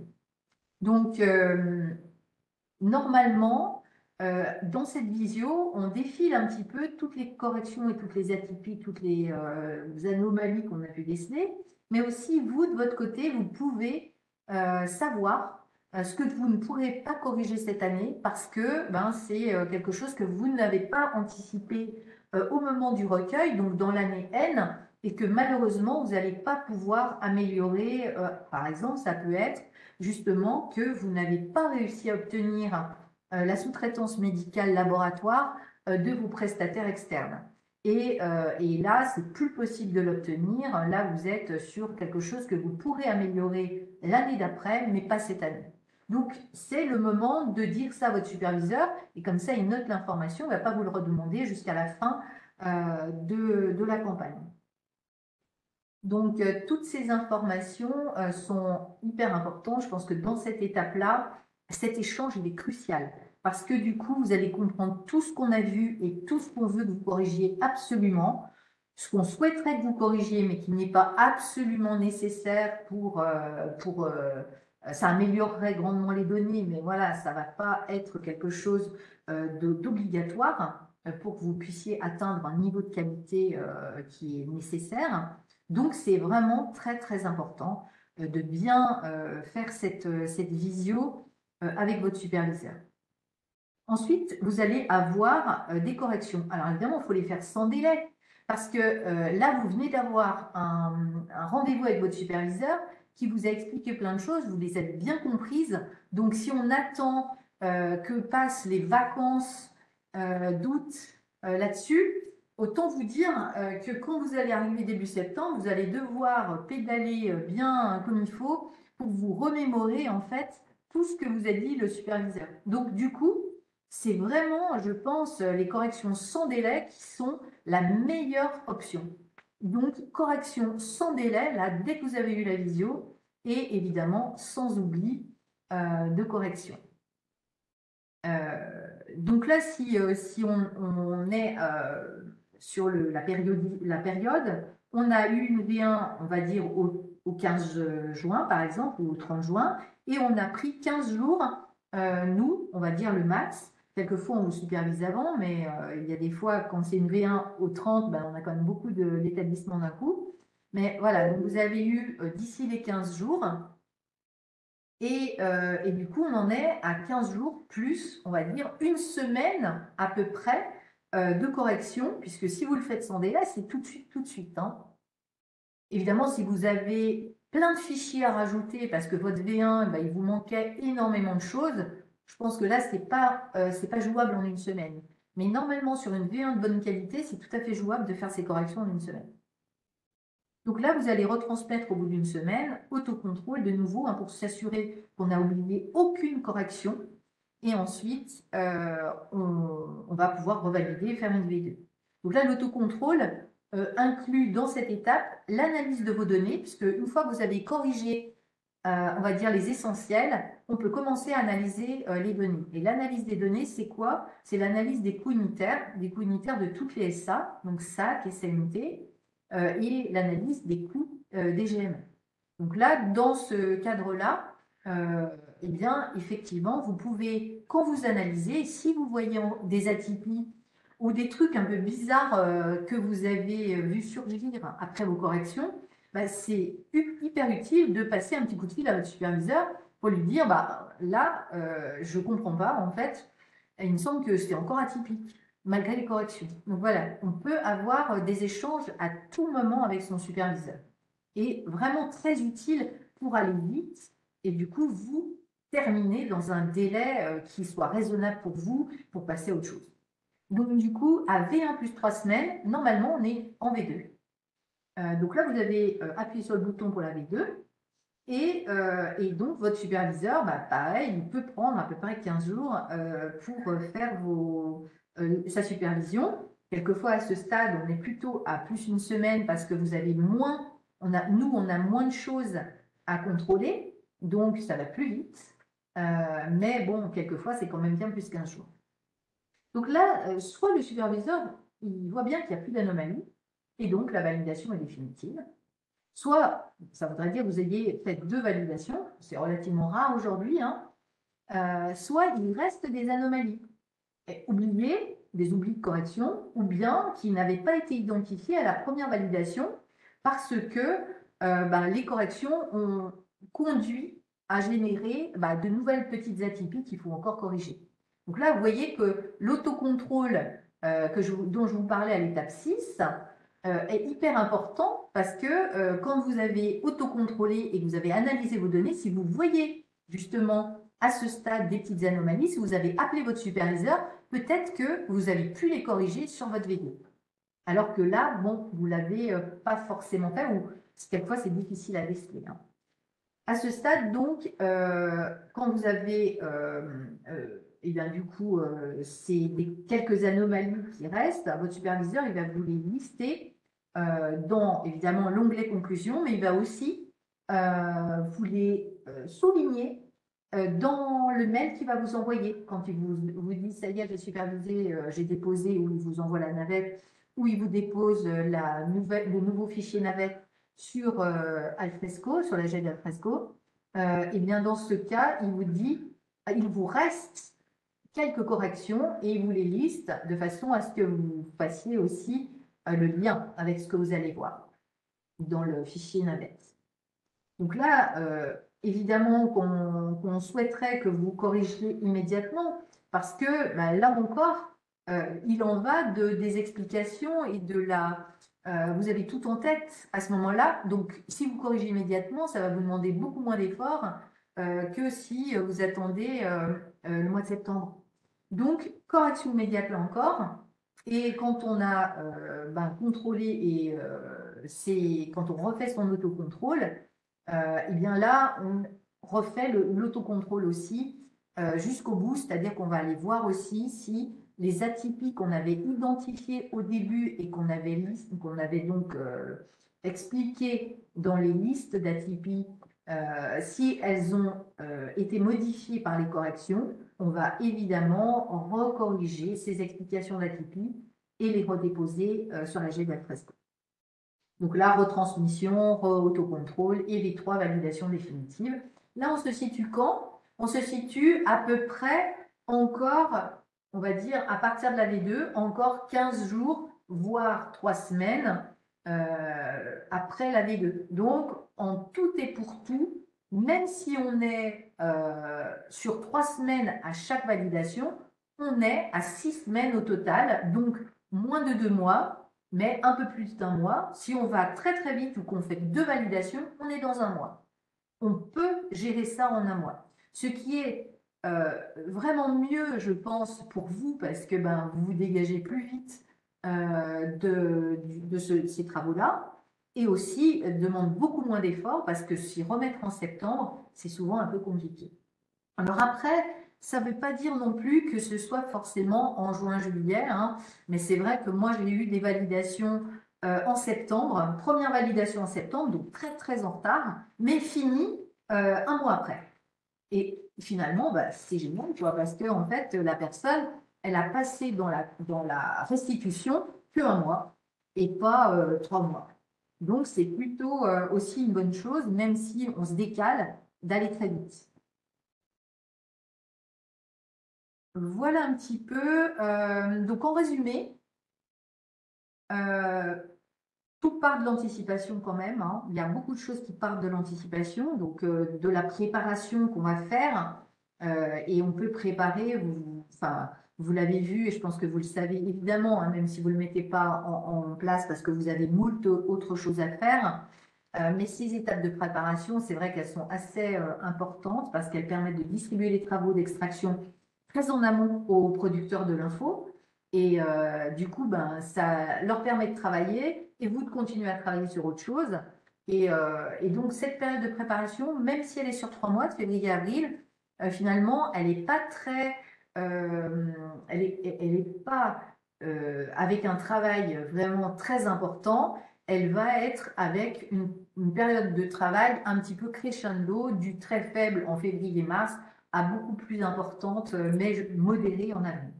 Donc, normalement, dans cette visio, on défile un petit peu toutes les corrections et toutes les atypies, toutes les anomalies qu'on a pu déceler, mais aussi vous, de votre côté, vous pouvez savoir ce que vous ne pourrez pas corriger cette année parce que c'est quelque chose que vous n'avez pas anticipé au moment du recueil, donc dans l'année N, et que malheureusement, vous n'allez pas pouvoir améliorer. Par exemple, ça peut être justement que vous n'avez pas réussi à obtenir la sous-traitance médicale laboratoire de vos prestataires externes. Et là, c'est plus possible de l'obtenir. Là, vous êtes sur quelque chose que vous pourrez améliorer l'année d'après, mais pas cette année. Donc, c'est le moment de dire ça à votre superviseur, et comme ça, il note l'information, il ne va pas vous le redemander jusqu'à la fin de la campagne. Donc, toutes ces informations sont hyper importantes. Je pense que dans cette étape-là, cet échange, il est crucial. Parce que du coup, vous allez comprendre tout ce qu'on a vu et tout ce qu'on veut que vous corrigiez absolument. ce qu'on souhaiterait que vous corrigiez, mais qui n'est pas absolument nécessaire ça améliorerait grandement les données, mais voilà, ça ne va pas être quelque chose d'obligatoire pour que vous puissiez atteindre un niveau de qualité qui est nécessaire. Donc, c'est vraiment très, très important de bien faire cette visio avec votre superviseur. Ensuite, vous allez avoir des corrections. Alors évidemment, il faut les faire sans délai parce que là, vous venez d'avoir un rendez-vous avec votre superviseur qui vous a expliqué plein de choses, vous les avez bien comprises. Donc, si on attend que passent les vacances d'août là-dessus, autant vous dire que quand vous allez arriver début septembre, vous allez devoir pédaler bien comme il faut pour vous remémorer en fait tout ce que vous a dit le superviseur. Donc, du coup, c'est vraiment, je pense, les corrections sans délai qui sont la meilleure option. Donc, correction sans délai, là, dès que vous avez eu la visio, et évidemment, sans oubli de correction. Donc là, si on est sur la période, on a eu une V1, on va dire, au 15 juin, par exemple, ou au 30 juin, et on a pris 15 jours, nous, on va dire le max. Quelquefois, on vous supervise avant, mais il y a des fois, quand c'est une V1 au 30, ben, on a quand même beaucoup d'établissements d'un coup. Mais voilà, donc vous avez eu d'ici les 15 jours, et du coup, on en est à 15 jours plus, on va dire, une semaine à peu près de correction, puisque si vous le faites sans délai, c'est tout de suite, tout de suite, hein. Évidemment, si vous avez plein de fichiers à rajouter parce que votre V1, il vous manquait énormément de choses, je pense que là, c'est pas jouable en une semaine. Mais normalement, sur une V1 de bonne qualité, c'est tout à fait jouable de faire ces corrections en une semaine. Donc là, vous allez retransmettre au bout d'une semaine, autocontrôle de nouveau, hein, pour s'assurer qu'on n'a oublié aucune correction. Et ensuite, on va pouvoir revalider et faire une V2. Donc là, l'autocontrôle inclut dans cette étape l'analyse de vos données, puisque une fois que vous avez corrigé, on va dire, les essentiels, on peut commencer à analyser les données. Et l'analyse des données, c'est quoi? C'est l'analyse des coûts unitaires de toutes les SA, donc SAC, SMT, et l'analyse des coûts des GM. Donc là, dans ce cadre-là, eh bien, effectivement, vous pouvez, quand vous analysez, si vous voyez des atypies ou des trucs un peu bizarres que vous avez vu surgir après vos corrections, bah, c'est hyper utile de passer un petit coup de fil à votre superviseur pour lui dire, bah, là, je ne comprends pas, en fait, il me semble que c'est encore atypique malgré les corrections. Donc voilà, on peut avoir des échanges à tout moment avec son superviseur. Et vraiment très utile pour aller vite et du coup, vous terminer dans un délai qui soit raisonnable pour vous pour passer à autre chose. Donc du coup, à V1 plus 3 semaines, normalement, on est en V2. Donc là, vous avez appuyé sur le bouton pour la V2. Et donc, votre superviseur, bah, pareil, il peut prendre à peu près 15 jours pour faire sa supervision. Quelquefois, à ce stade, on est plutôt à plus une semaine parce que vous avez moins, on a moins de choses à contrôler, donc ça va plus vite. Mais bon, quelquefois, c'est quand même bien plus 15 jours. Donc là, soit le superviseur, il voit bien qu'il n'y a plus d'anomalie, et donc la validation est définitive. Soit, ça voudrait dire que vous ayez fait 2 validations, c'est relativement rare aujourd'hui, hein, soit il reste des anomalies, oubliées, des oublis de correction, ou bien qui n'avaient pas été identifiés à la première validation parce que les corrections ont conduit à générer de nouvelles petites atypies qu'il faut encore corriger. Donc là, vous voyez que l'autocontrôle dont je vous parlais à l'étape 6 est hyper important parce que quand vous avez autocontrôlé et que vous avez analysé vos données, si vous voyez justement à ce stade des petites anomalies, si vous avez appelé votre superviseur, peut-être que vous avez pu les corriger sur votre vidéo. Alors que là, bon, vous ne l'avez pas forcément fait ou quelquefois c'est difficile à déceler, hein. À ce stade, donc, quand vous avez, et bien, du coup, c'est quelques anomalies qui restent, votre superviseur, il va vous les lister dans, évidemment, l'onglet conclusion, mais il va aussi vous les souligner dans le mail qu'il va vous envoyer. Quand il vous dit, ça y est, j'ai supervisé, j'ai déposé, ou il vous envoie la navette, où il vous dépose le nouveau fichier navette sur Alfresco, sur la GED d'Alfresco, et bien dans ce cas, il vous dit, il vous reste quelques corrections et il vous les liste de façon à ce que vous fassiez aussi le lien avec ce que vous allez voir dans le fichier navette. Donc là, évidemment qu'on souhaiterait que vous corrigiez immédiatement parce que là encore, il en va des explications et de la... vous avez tout en tête à ce moment-là. Donc, si vous corrigez immédiatement, ça va vous demander beaucoup moins d'efforts que si vous attendez le mois de septembre. Donc, correction immédiate là encore. Et quand on a contrôlé et quand on refait son autocontrôle, et bien là, on refait l'autocontrôle aussi jusqu'au bout, c'est-à-dire qu'on va aller voir aussi si les atypies qu'on avait identifiées au début et qu'on avait donc expliquées dans les listes d'atypies, si elles ont été modifiées par les corrections, on va évidemment recorriger ces explications d'atypies et les redéposer sur la GED Alfresco. Donc là, retransmission, autocontrôle et V3, validation définitive. Là, on se situe quand? On se situe à peu près encore, on va dire, à partir de la V2, encore 15 jours, voire 3 semaines après la V2. Donc, en tout et pour tout, même si on est sur 3 semaines à chaque validation, on est à 6 semaines au total, donc moins de 2 mois, mais un peu plus d'un mois. Si on va très très vite ou qu'on fait 2 validations, on est dans un mois. On peut gérer ça en un mois. Ce qui est vraiment mieux, je pense, pour vous, parce que vous vous dégagez plus vite ces travaux-là, et aussi demande beaucoup moins d'efforts, parce que s'y remettre en septembre, c'est souvent un peu compliqué. Alors après, ça ne veut pas dire non plus que ce soit forcément en juin-juillet, hein, mais c'est vrai que moi j'ai eu des validations en septembre, première validation en septembre, donc très très en retard, mais fini un mois après. Et finalement, c'est génial, parce que en fait, la personne, elle a passé dans la restitution qu'un mois et pas 3 mois. Donc c'est plutôt aussi une bonne chose, même si on se décale d'aller très vite. Voilà un petit peu. Donc, en résumé, tout part de l'anticipation quand même, hein. Il y a beaucoup de choses qui partent de l'anticipation, donc de la préparation qu'on va faire. Et on peut préparer, enfin, vous l'avez vu, et je pense que vous le savez évidemment, hein, même si vous ne le mettez pas en place parce que vous avez moult autres choses à faire. Mais ces étapes de préparation, c'est vrai qu'elles sont assez importantes parce qu'elles permettent de distribuer les travaux d'extraction très en amont aux producteurs de l'info. Et du coup, ça leur permet de travailler et vous de continuer à travailler sur autre chose. Et donc, cette période de préparation, même si elle est sur 3 mois, de février à avril, finalement, elle n'est pas très. Elle est pas avec un travail vraiment très important. Elle va être avec une période de travail un petit peu crescendo, du très faible en février-mars à beaucoup plus importante, mais modérée en avril.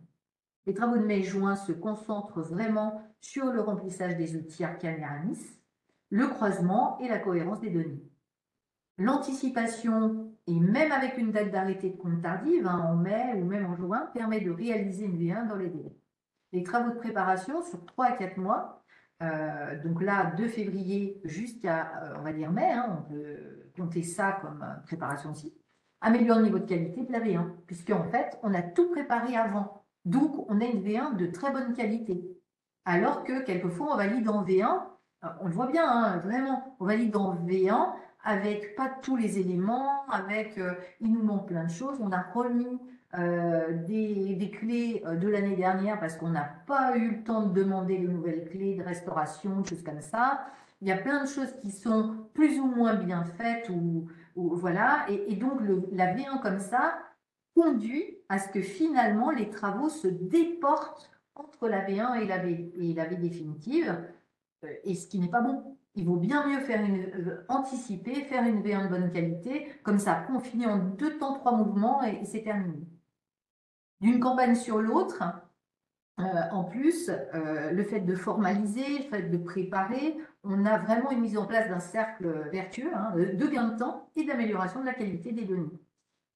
Les travaux de mai-juin se concentrent vraiment sur le remplissage des outils Arcane et Aramis, le croisement et la cohérence des données. L'anticipation, et même avec une date d'arrêté de compte tardive, hein, en mai ou même en juin, permet de réaliser une V1 dans les délais. Les travaux de préparation sur 3 à 4 mois, donc là, de février jusqu'à, on va dire mai, hein, on peut compter ça comme préparation aussi, améliore le niveau de qualité de la V1, puisqu'en fait, on a tout préparé avant. Donc, on a une V1 de très bonne qualité. Alors que quelquefois, on valide en V1, on le voit bien, hein, vraiment, on valide en V1 avec pas tous les éléments, avec, il nous manque plein de choses. On a remis des clés de l'année dernière parce qu'on n'a pas eu le temps de demander les nouvelles clés de restauration, des choses comme ça. Il y a plein de choses qui sont plus ou moins bien faites ou voilà. Et donc, la V1 comme ça conduit à ce que finalement les travaux se déportent entre la V1 et la V définitive, et ce qui n'est pas bon. Il vaut bien mieux anticiper, faire une V1 de bonne qualité, comme ça, on finit en 2 temps, 3 mouvements et c'est terminé. D'une campagne sur l'autre, En plus, le fait de formaliser, le fait de préparer, on a vraiment une mise en place d'un cercle vertueux, hein, de gain de temps et d'amélioration de la qualité des données.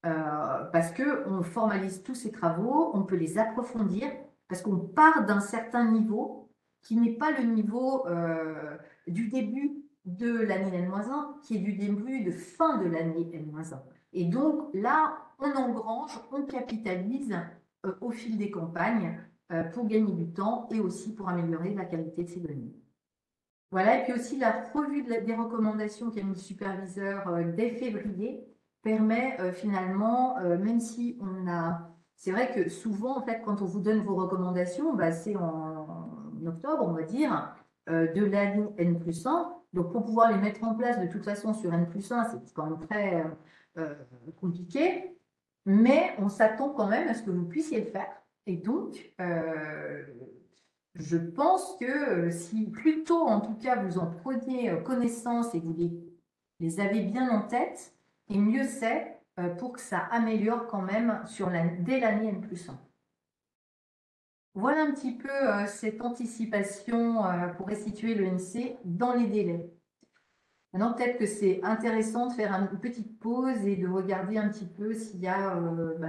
Parce qu'on formalise tous ces travaux, on peut les approfondir, parce qu'on part d'un certain niveau qui n'est pas le niveau du début de l'année N-1, qui est du début de fin de l'année N-1. Et donc là, on engrange, on capitalise au fil des campagnes pour gagner du temps et aussi pour améliorer la qualité de ces données. Voilà, et puis aussi la revue des recommandations qu'a mis le superviseur dès février permet finalement, même si on a... C'est vrai que souvent, en fait, quand on vous donne vos recommandations, bah, c'est en octobre, on va dire, de l'année N+1. Donc, pour pouvoir les mettre en place de toute façon sur N+1, c'est quand même très euh, compliqué. Mais on s'attend quand même à ce que vous puissiez le faire. Et donc, je pense que si plus tôt, en tout cas, vous en preniez connaissance et que vous les avez bien en tête, et mieux c'est pour que ça améliore quand même dès l'année N+1. Voilà un petit peu cette anticipation pour restituer le NC dans les délais. Maintenant, peut-être que c'est intéressant de faire une petite pause et de regarder un petit peu s'il y a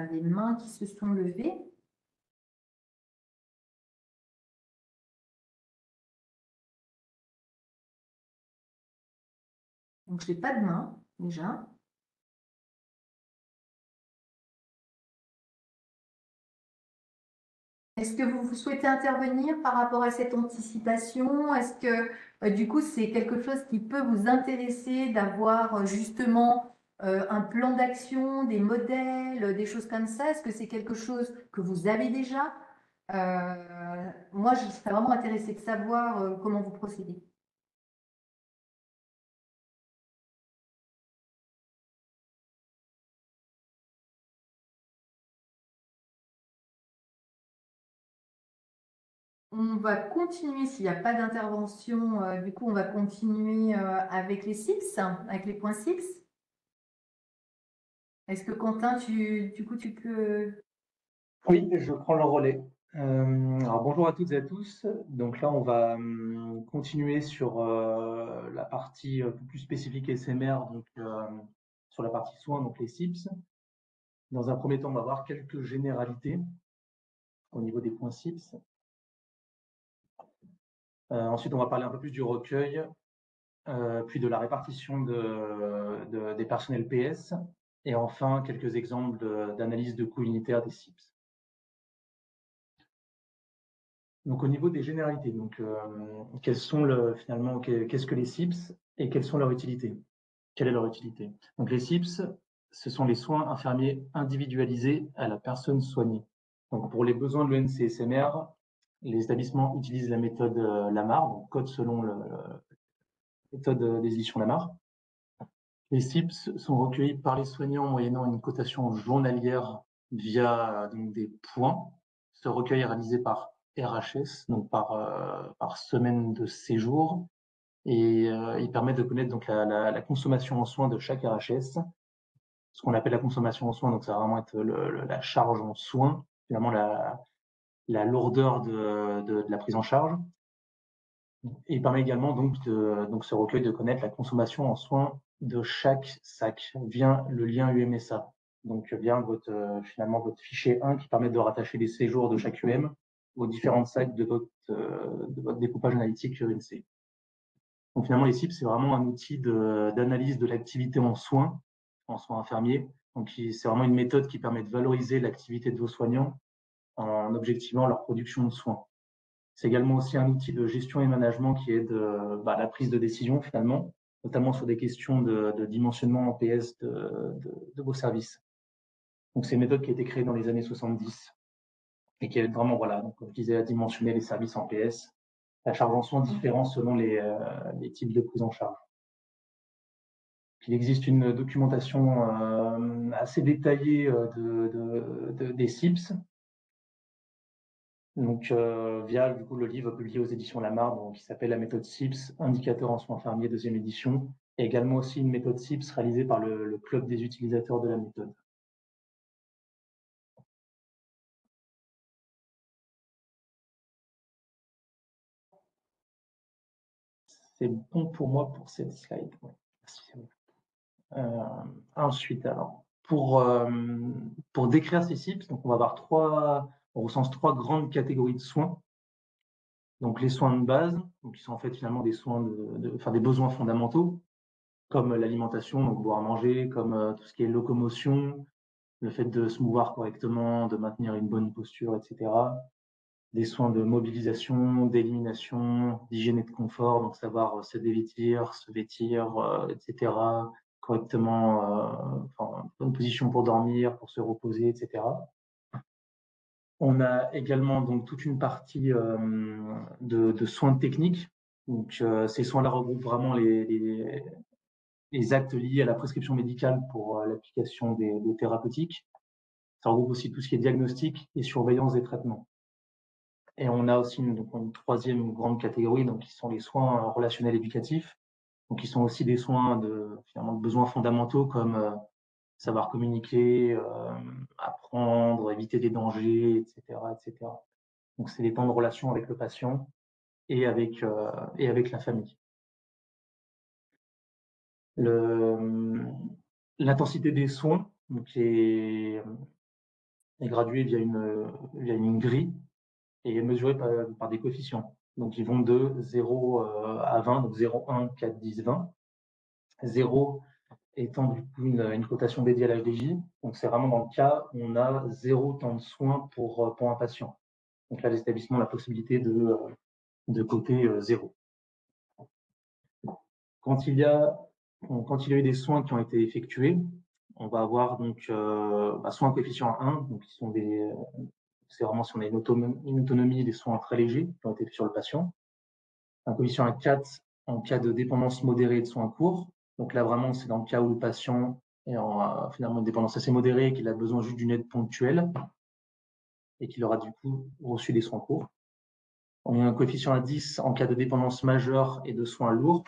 des mains qui se sont levées. Donc, je n'ai pas de main déjà. Est-ce que vous souhaitez intervenir par rapport à cette anticipation? Est-ce que du coup c'est quelque chose qui peut vous intéresser d'avoir justement un plan d'action, des modèles, des choses comme ça? Est-ce que c'est quelque chose que vous avez déjà? Moi, je serais vraiment intéressée de savoir comment vous procédez. On va continuer, s'il n'y a pas d'intervention, du coup on va continuer avec les SIPS, avec les points SIPS. Est-ce que Quentin, du coup tu peux... Oui, je prends le relais. Alors bonjour à toutes et à tous. Donc là, on va continuer sur la partie un peu plus spécifique SMR, donc sur la partie soins, donc les SIPS. Dans un premier temps, on va voir quelques généralités au niveau des points SIPS. Ensuite, on va parler un peu plus du recueil, puis de la répartition des personnels PS, et enfin quelques exemples d'analyse de coûts unitaires des SIPS. Donc au niveau des généralités, donc quels sont finalement qu'est-ce que les SIPS et quelles sont leurs utilités? Quelle est leur utilité? Donc les SIPS, ce sont les soins infirmiers individualisés à la personne soignée. Donc pour les besoins de l'ENCSMR, les établissements utilisent la méthode Lamar, donc code selon la méthode des éditions Lamar. Les SIPS sont recueillis par les soignants moyennant une cotation journalière via donc, des points. Ce recueil est réalisé par RHS, donc par semaine de séjour, et il permet de connaître donc la consommation en soins de chaque RHS. Ce qu'on appelle la consommation en soins, donc ça va vraiment être la charge en soins, finalement la lourdeur de la prise en charge. Et il permet également donc ce recueil de connaître la consommation en soins de chaque sac via le lien UMSA. Donc via finalement votre fichier 1 qui permet de rattacher les séjours de chaque UM aux différents sacs de votre découpage analytique UNC. Donc finalement les CIP c'est vraiment un outil d'analyse de l'activité en soins infirmiers. Donc c'est vraiment une méthode qui permet de valoriser l'activité de vos soignants en objectivant leur production de soins. C'est également aussi un outil de gestion et management qui aide la prise de décision finalement, notamment sur des questions de dimensionnement en PS de vos services. Donc c'est une méthode qui a été créée dans les années 70 et qui aide vraiment, voilà, donc, comme je disais, à dimensionner les services en PS. La charge en soins diffère selon les types de prise en charge. Il existe une documentation assez détaillée des SIPS, donc via du coup le livre publié aux éditions Lamar, donc, qui s'appelle La méthode SIPS, indicateur en soins infirmiers, deuxième édition, et également aussi une méthode SIPS réalisée par le club des utilisateurs de la méthode. C'est bon pour moi pour cette slide. Ouais, merci, c'est bon. Ensuite, alors, pour décrire ces CIPS, donc on va avoir on recense 3 grandes catégories de soins. Donc les soins de base, donc qui sont en fait finalement des soins enfin des besoins fondamentaux, comme l'alimentation, donc boire, manger, comme tout ce qui est locomotion, le fait de se mouvoir correctement, de maintenir une bonne posture, etc. Des soins de mobilisation, d'élimination, d'hygiène et de confort, donc savoir se dévêtir, se vêtir, etc. Correctement, enfin, bonne position pour dormir, pour se reposer, etc. On a également donc toute une partie de soins techniques. Donc ces soins-là regroupent vraiment les actes liés à la prescription médicale pour l'application des thérapeutiques. Ça regroupe aussi tout ce qui est diagnostic et surveillance des traitements. Et on a aussi une troisième grande catégorie, donc qui sont les soins relationnels éducatifs, donc qui sont aussi des soins finalement de besoins fondamentaux comme savoir communiquer, apprendre, éviter des dangers, etc., etc. Donc c'est des temps de relation avec le patient et avec la famille. L'intensité des soins donc est graduée via une grille et est mesurée par des coefficients. Donc, ils vont de 0 à 20, donc 0, 1, 4, 10, 20. 0 étant du coup une cotation dédiée à l'HDJ. Donc, c'est vraiment dans le cas où on a 0 temps de soins pour un patient. Donc là, l'établissement a la possibilité de coter 0. Quand il y a eu des soins qui ont été effectués, on va avoir donc soit un coefficient à 1, donc c'est vraiment si on a une autonomie des soins très légers qui ont été faits sur le patient. Un coefficient à 4 en cas de dépendance modérée de soins courts. Donc là, vraiment, c'est dans le cas où le patient est finalement une dépendance assez modérée et qu'il a besoin juste d'une aide ponctuelle et qu'il aura du coup reçu des soins courts. On a un coefficient à 10 en cas de dépendance majeure et de soins lourds.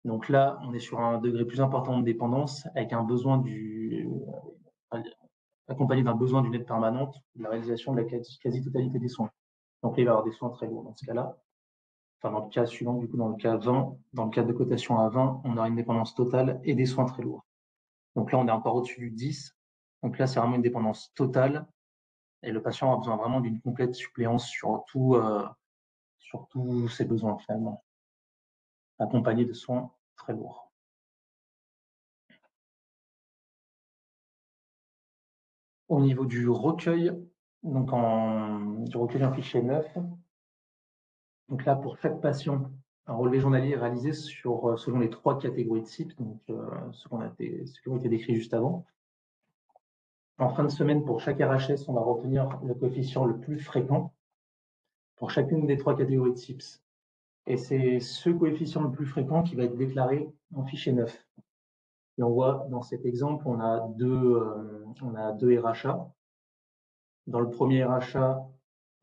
Donc là, on est sur un degré plus important de dépendance avec un besoin accompagné d'un besoin d'une aide permanente, de la réalisation de la quasi-totalité des soins. Donc là, il va y avoir des soins très lourds dans ce cas-là. Enfin, dans le cas suivant, du coup, dans le cas 20, dans le cas de cotation à 20, on aura une dépendance totale et des soins très lourds. Donc là, on est encore au-dessus du 10. Donc là, c'est vraiment une dépendance totale et le patient a besoin vraiment d'une complète suppléance sur tous ses besoins, finalement, accompagné de soins très lourds. Au niveau du recueil, donc du recueil en fichier 9, donc là, pour chaque patient, un relevé journalier est réalisé selon les 3 catégories de CIPS, donc ceux qui ont été décrits juste avant. En fin de semaine, pour chaque RHS, on va retenir le coefficient le plus fréquent pour chacune des 3 catégories de CIPS. Et c'est ce coefficient le plus fréquent qui va être déclaré en fichier 9. Et on voit dans cet exemple, on a deux RHA. Dans le premier RHA,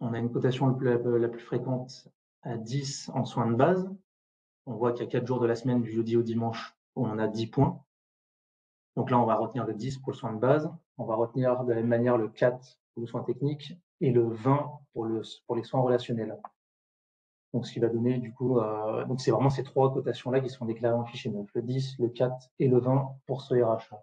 on a une cotation la plus fréquente à 10 en soins de base. On voit qu'il y a 4 jours de la semaine, du jeudi au dimanche, où on a 10 points. Donc là, on va retenir le 10 pour le soin de base. On va retenir de la même manière le 4 pour le soin technique et le 20 pour les soins relationnels. Donc, ce qui va donner, du coup, donc c'est vraiment ces 3 cotations-là qui sont déclarées en fichier 9, le 10, le 4 et le 20 pour ce RHA.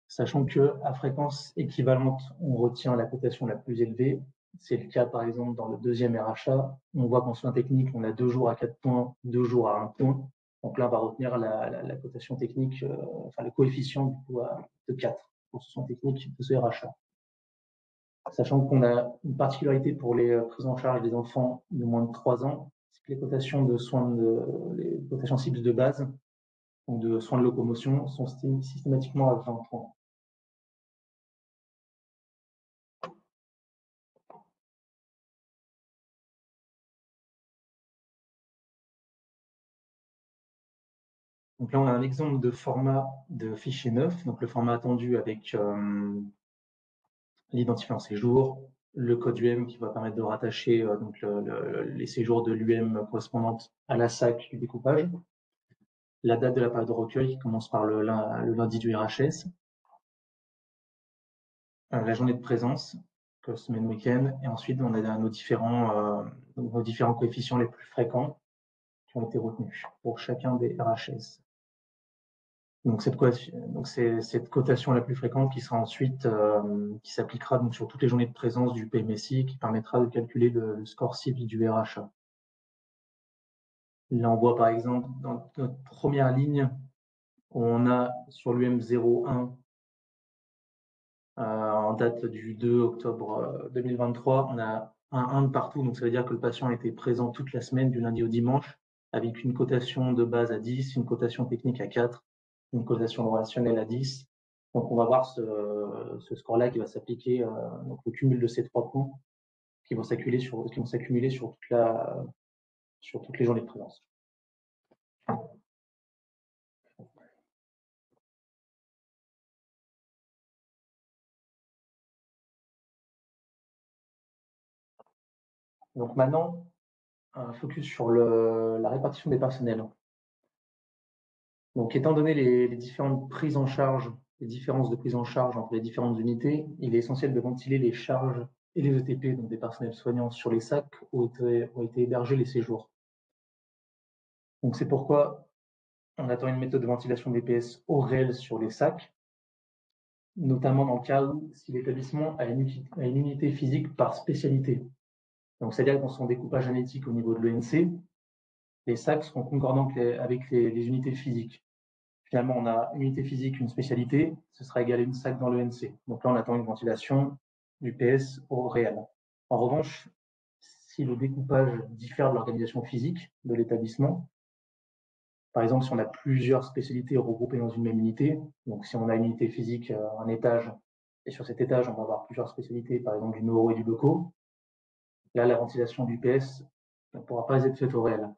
Sachant que à fréquence équivalente, on retient la cotation la plus élevée. C'est le cas, par exemple, dans le deuxième RHA. On voit qu'en soins techniques, on a 2 jours à 4 points, 2 jours à 1 point. Donc là, on va retenir la cotation technique, enfin le coefficient du coup de 4 pour ce soin technique de ce RHA. Sachant qu'on a une particularité pour les prises en charge des enfants de moins de 3 ans, c'est que les cotations les cotations CIPS de base, donc de soins de locomotion, sont systématiquement à 20 points. Donc là, on a un exemple de format de fichier 9, donc le format attendu avec l'identifiant séjour, le code UM qui va permettre de rattacher donc les séjours de l'UM correspondante à la SAC du découpage, la date de la période de recueil qui commence par le lundi du RHS, la journée de présence, semaine, week-end, et ensuite on a nos différents coefficients les plus fréquents. qui ont été retenus pour chacun des RHS. Donc c'est cette cotation la plus fréquente qui sera ensuite qui s'appliquera donc sur toutes les journées de présence du PMSI, qui permettra de calculer le score CIBS du RHA. Là, on voit par exemple dans notre première ligne, on a sur l'UM01 en date du 2 octobre 2023, on a un 1 de partout, donc ça veut dire que le patient était présent toute la semaine du lundi au dimanche, avec une cotation de base à 10, une cotation technique à 4, une cotation relationnelle à 10. Donc on va voir ce score-là qui va s'appliquer, donc le cumul de ces 3 points qui vont s'accumuler sur toutes les journées de présence. Donc maintenant, un focus sur la répartition des personnels. Donc, étant donné les différentes prises en charge, les différences de prise en charge entre les différentes unités, il est essentiel de ventiler les charges et les ETP, donc des personnels soignants, sur les SAC où ont été hébergés les séjours. Donc, c'est pourquoi on attend une méthode de ventilation des PS au réel sur les SAC, notamment dans le cas où si l'établissement a une unité physique par spécialité. Donc, c'est-à-dire que dans son découpage analytique au niveau de l'ENC, les SAC seront concordants avec les unités physiques. Finalement, on a une unité physique, une spécialité, ce sera égal à une SAC dans l'ENC. Donc là, on attend une ventilation du PS au réel. En revanche, si le découpage diffère de l'organisation physique de l'établissement, par exemple, si on a plusieurs spécialités regroupées dans une même unité, donc si on a une unité physique, un étage, et sur cet étage, on va avoir plusieurs spécialités, par exemple du neuro et du loco, là, la ventilation du PS ne pourra pas être faite au réel.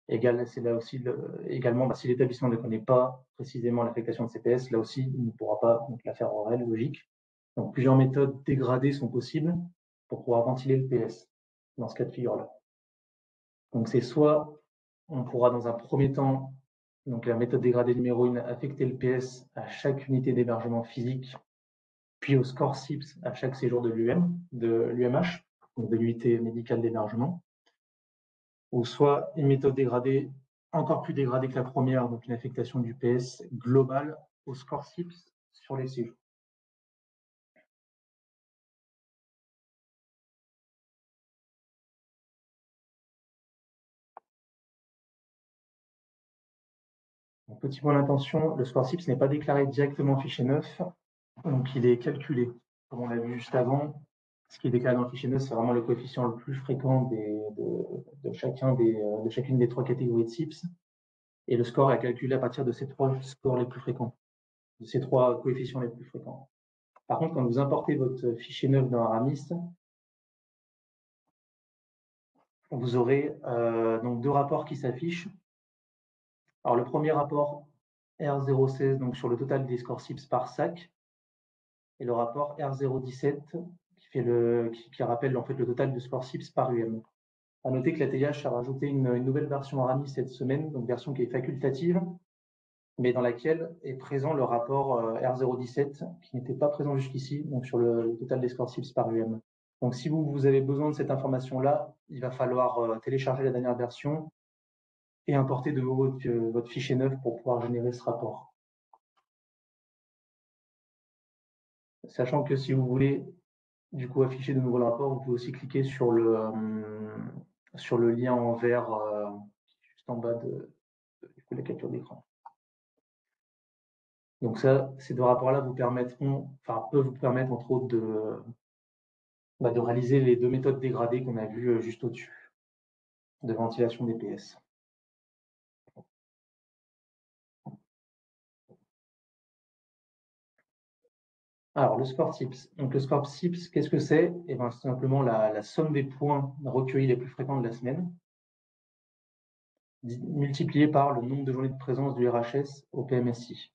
C'est là aussi également, si l'établissement ne connaît pas précisément l'affectation de CPS, là aussi, il ne pourra pas donc, la faire en réel, logique. Donc, plusieurs méthodes dégradées sont possibles pour pouvoir ventiler le PS dans ce cas de figure-là. Donc, c'est soit on pourra dans un premier temps, donc la méthode dégradée numéro 1, affecter le PS à chaque unité d'hébergement physique, puis au score CIBS à chaque séjour de l'UMH, donc de l'unité médicale d'hébergement, ou soit une méthode dégradée, encore plus dégradée que la première, donc une affectation du PS globale au score CIBS sur les séjours. Donc, petit point d'intention, le score CIBS n'est pas déclaré directement en fichier 9, donc il est calculé. Comme on l'a vu juste avant, ce qui est déclaré dans le fichier 9, c'est vraiment le coefficient le plus fréquent de chacune des 3 catégories de CIBS. Et le score est calculé à partir de ces 3 scores les plus fréquents, de ces 3 coefficients les plus fréquents. Par contre, quand vous importez votre fichier 9 dans Aramis, vous aurez donc 2 rapports qui s'affichent. Alors, le premier rapport R016, donc sur le total des scores CIBS par SAC, et le rapport R017 qui rappelle en fait le total de scores CIBS par UM. À noter que la TIH a rajouté une nouvelle version Aramis cette semaine, donc version qui est facultative, mais dans laquelle est présent le rapport R017 qui n'était pas présent jusqu'ici, donc sur le total des scores CIBS par UM. Donc si vous avez besoin de cette information-là, il va falloir télécharger la dernière version et importer de nouveau votre fichier 9 pour pouvoir générer ce rapport. Sachant que si vous voulez du coup afficher de nouveau le rapport, vous pouvez aussi cliquer sur le lien en vert juste en bas de la capture d'écran. Donc ça, ces 2 rapports-là peuvent vous permettre entre autres de réaliser les 2 méthodes dégradées qu'on a vues juste au-dessus, de ventilation des PS. Alors, le score CIBS. Donc, le score CIBS, qu'est-ce que c'est? Eh ben, c'est simplement la somme des points recueillis les plus fréquents de la semaine, multiplié par le nombre de journées de présence du RHS au PMSI.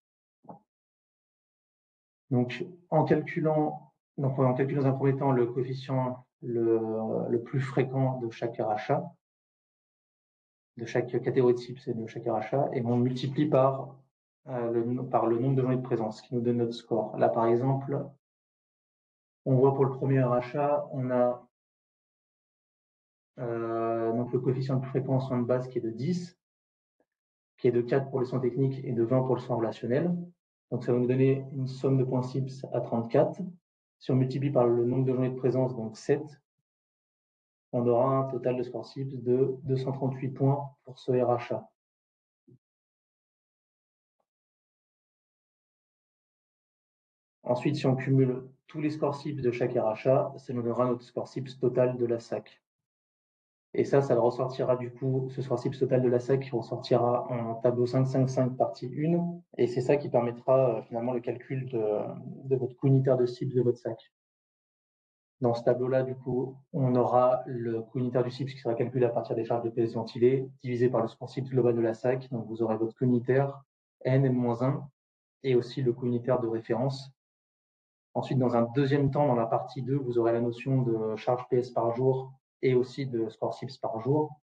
Donc, en calculant dans un premier temps le coefficient le plus fréquent de chaque RHA, de chaque catégorie de CIBS et de chaque RHA, et on multiplie par le nombre de journées de présence, qui nous donne notre score. Là, par exemple, on voit pour le premier RHA, on a Donc le coefficient de fréquence en soins de base qui est de 10, qui est de 4 pour les soins techniques et de 20 pour le soin relationnel. Donc ça va nous donner une somme de points CIPS à 34. Si on multiplie par le nombre de journées de présence, donc 7, on aura un total de score CIPS de 238 points pour ce RHA. Ensuite, si on cumule tous les scores CIPS de chaque RHA, ça nous donnera notre score CIPS total de la SAC. Et ça ressortira du coup, ce score CIPS total de la SAC qui ressortira en tableau 555 partie 1. Et c'est ça qui permettra finalement le calcul de votre coût unitaire de CIPS de votre SAC. Dans ce tableau-là, du coup, on aura le coût unitaire du CIPS qui sera calculé à partir des charges de PS ventilées, divisé par le score CIPS global de la SAC. Donc vous aurez votre coût unitaire N, N-1, et aussi le coût unitaire de référence. Ensuite, dans un deuxième temps, dans la partie 2, vous aurez la notion de charge PS par jour et aussi de score CIPS par jour,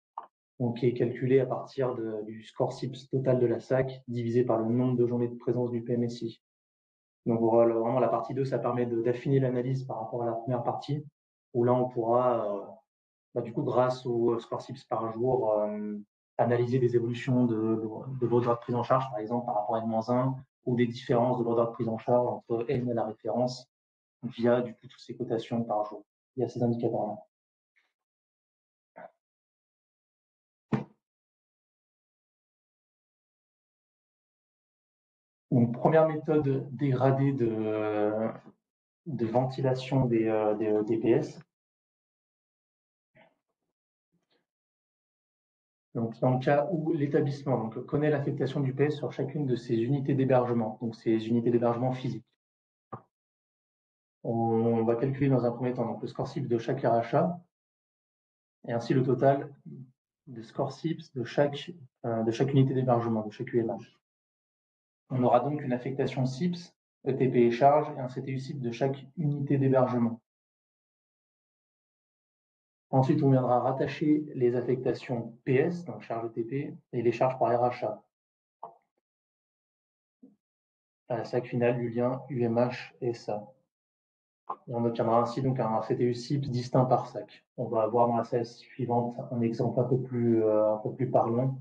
donc qui est calculé à partir du score CIPS total de la SAC divisé par le nombre de journées de présence du PMSI. Donc voilà, vraiment la partie 2, ça permet d'affiner l'analyse par rapport à la première partie, où là on pourra, du coup, grâce au score CIPS par jour, analyser des évolutions de l'ordre de prise en charge, par exemple par rapport à N-1, ou des différences de l'ordre de prise en charge entre N et la référence, via du coup toutes ces cotations par jour, via ces indicateurs-là. Donc, première méthode dégradée de ventilation des ETPS. Donc, dans le cas où l'établissement connaît l'affectation du PS sur chacune de ses unités d'hébergement, donc ces unités d'hébergement physiques, on va calculer dans un premier temps donc, le score CIPS de chaque RHA et ainsi le total de score CIPS de chaque unité d'hébergement, de chaque UMH. On aura donc une affectation CIPS, ETP et charge, et un CTU CIPS de chaque unité d'hébergement. Ensuite, on viendra rattacher les affectations PS, donc charge ETP, et les charges par RHA à la SAC finale du lien UMH et SA. Et on obtiendra ainsi donc un CTU CIPS distinct par SAC. On va avoir dans la slide suivante un exemple un peu plus parlant.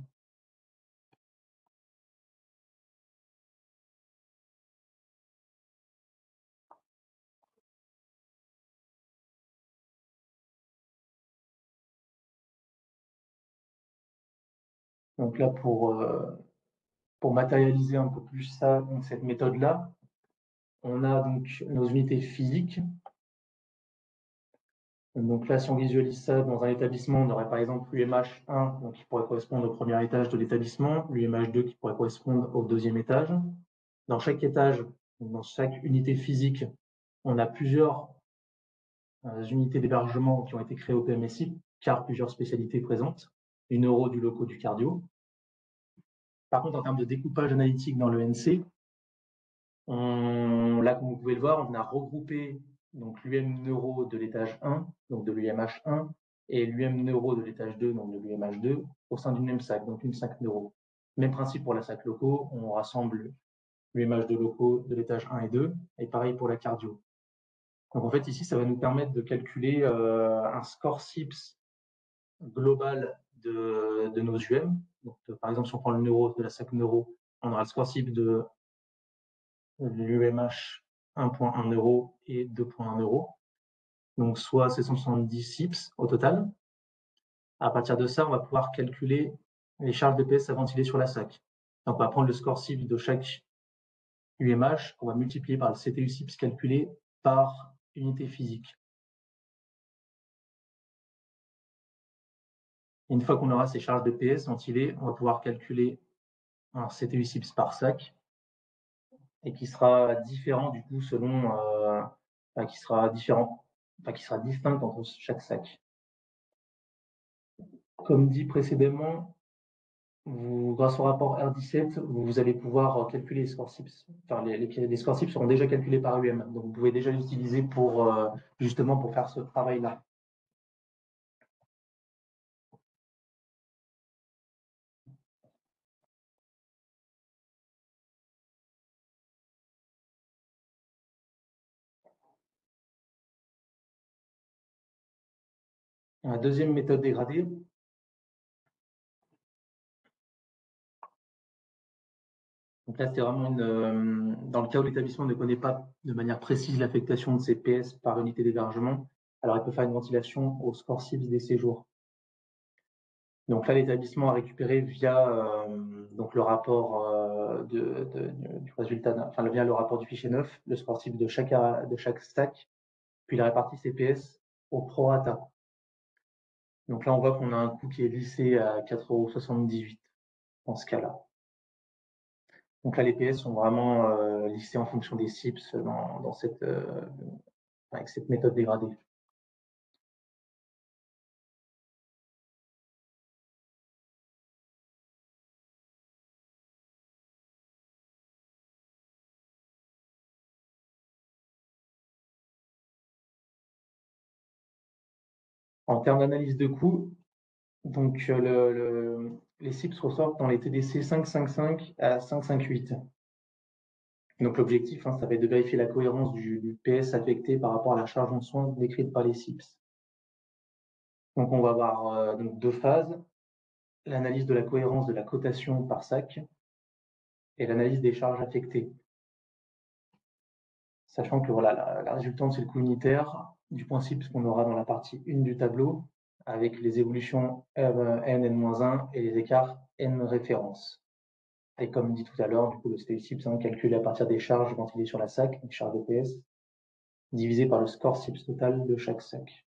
Donc là, pour matérialiser un peu plus ça, donc cette méthode-là, on a donc nos unités physiques. Donc là, si on visualise ça dans un établissement, on aurait par exemple l'UMH 1 donc, qui pourrait correspondre au premier étage de l'établissement, l'UMH 2 qui pourrait correspondre au deuxième étage. Dans chaque étage, dans chaque unité physique, on a plusieurs unités d'hébergement qui ont été créées au PMSI, car plusieurs spécialités présentes, du neuro, du loco, du cardio. Par contre, en termes de découpage analytique dans le NC, là, comme vous pouvez le voir, on a regroupé donc l'UM neuro de l'étage 1, donc de l'UMH 1, et l'UM neuro de l'étage 2, donc de l'UMH 2, au sein d'une même SAC, donc une SAC neuro. Même principe pour la SAC loco, on rassemble l'UMH de locaux de l'étage 1 et 2, et pareil pour la cardio. Donc en fait, ici, ça va nous permettre de calculer un score CIPS global de nos UM. Donc, par exemple, si on prend le neuro de la SAC neuro, on aura le score CIPS de l'UMH 1.1 euro et 2.1 euro. Donc, soit 770 CIPS au total. À partir de ça, on va pouvoir calculer les charges d'EPS à ventiler sur la SAC. Donc, on va prendre le score CIPS de chaque UMH, on va multiplier par le CTU CIPS calculé par unité physique. Une fois qu'on aura ces charges de PS ventilées, on va pouvoir calculer un CTU CIPS par SAC et qui sera différent du coup selon qui sera distinct entre chaque SAC. Comme dit précédemment, grâce au rapport R17, vous allez pouvoir calculer les scores CIPS. Enfin, les scores CIPS seront déjà calculés par UM, donc vous pouvez déjà l'utiliser pour justement pour faire ce travail-là. La deuxième méthode dégradée, donc là, c'est vraiment dans le cas où l'établissement ne connaît pas de manière précise l'affectation de ces PS par unité d'hébergement, alors il peut faire une ventilation au score CIPS des séjours. Donc là, l'établissement a récupéré via donc le rapport du résultat, enfin via le rapport du fichier 9, le score CIPS de chaque stack, puis il a réparti ces PS au prorata. Donc là, on voit qu'on a un coût qui est lissé à 4,78 € dans ce cas-là. Donc là, les PS sont vraiment lissés en fonction des CIPS avec cette méthode dégradée. En termes d'analyse de coûts, donc les CIPS ressortent dans les TDC 5.5.5 à 5.5.8. Donc l'objectif, ça va être de vérifier la cohérence du PS affecté par rapport à la charge en soins décrite par les CIPS. Donc on va avoir donc deux phases, l'analyse de la cohérence de la cotation par SAC et l'analyse des charges affectées. Sachant que voilà, la résultante, c'est le coût unitaire du point CIPS qu'on aura dans la partie 1 du tableau, avec les évolutions n, n-1 et les écarts n références. Et comme dit tout à l'heure, du coup, le CTU CIPS calculé à partir des charges ventilées sur la SAC, les charges EPS, divisé par le score CIPS total de chaque SAC.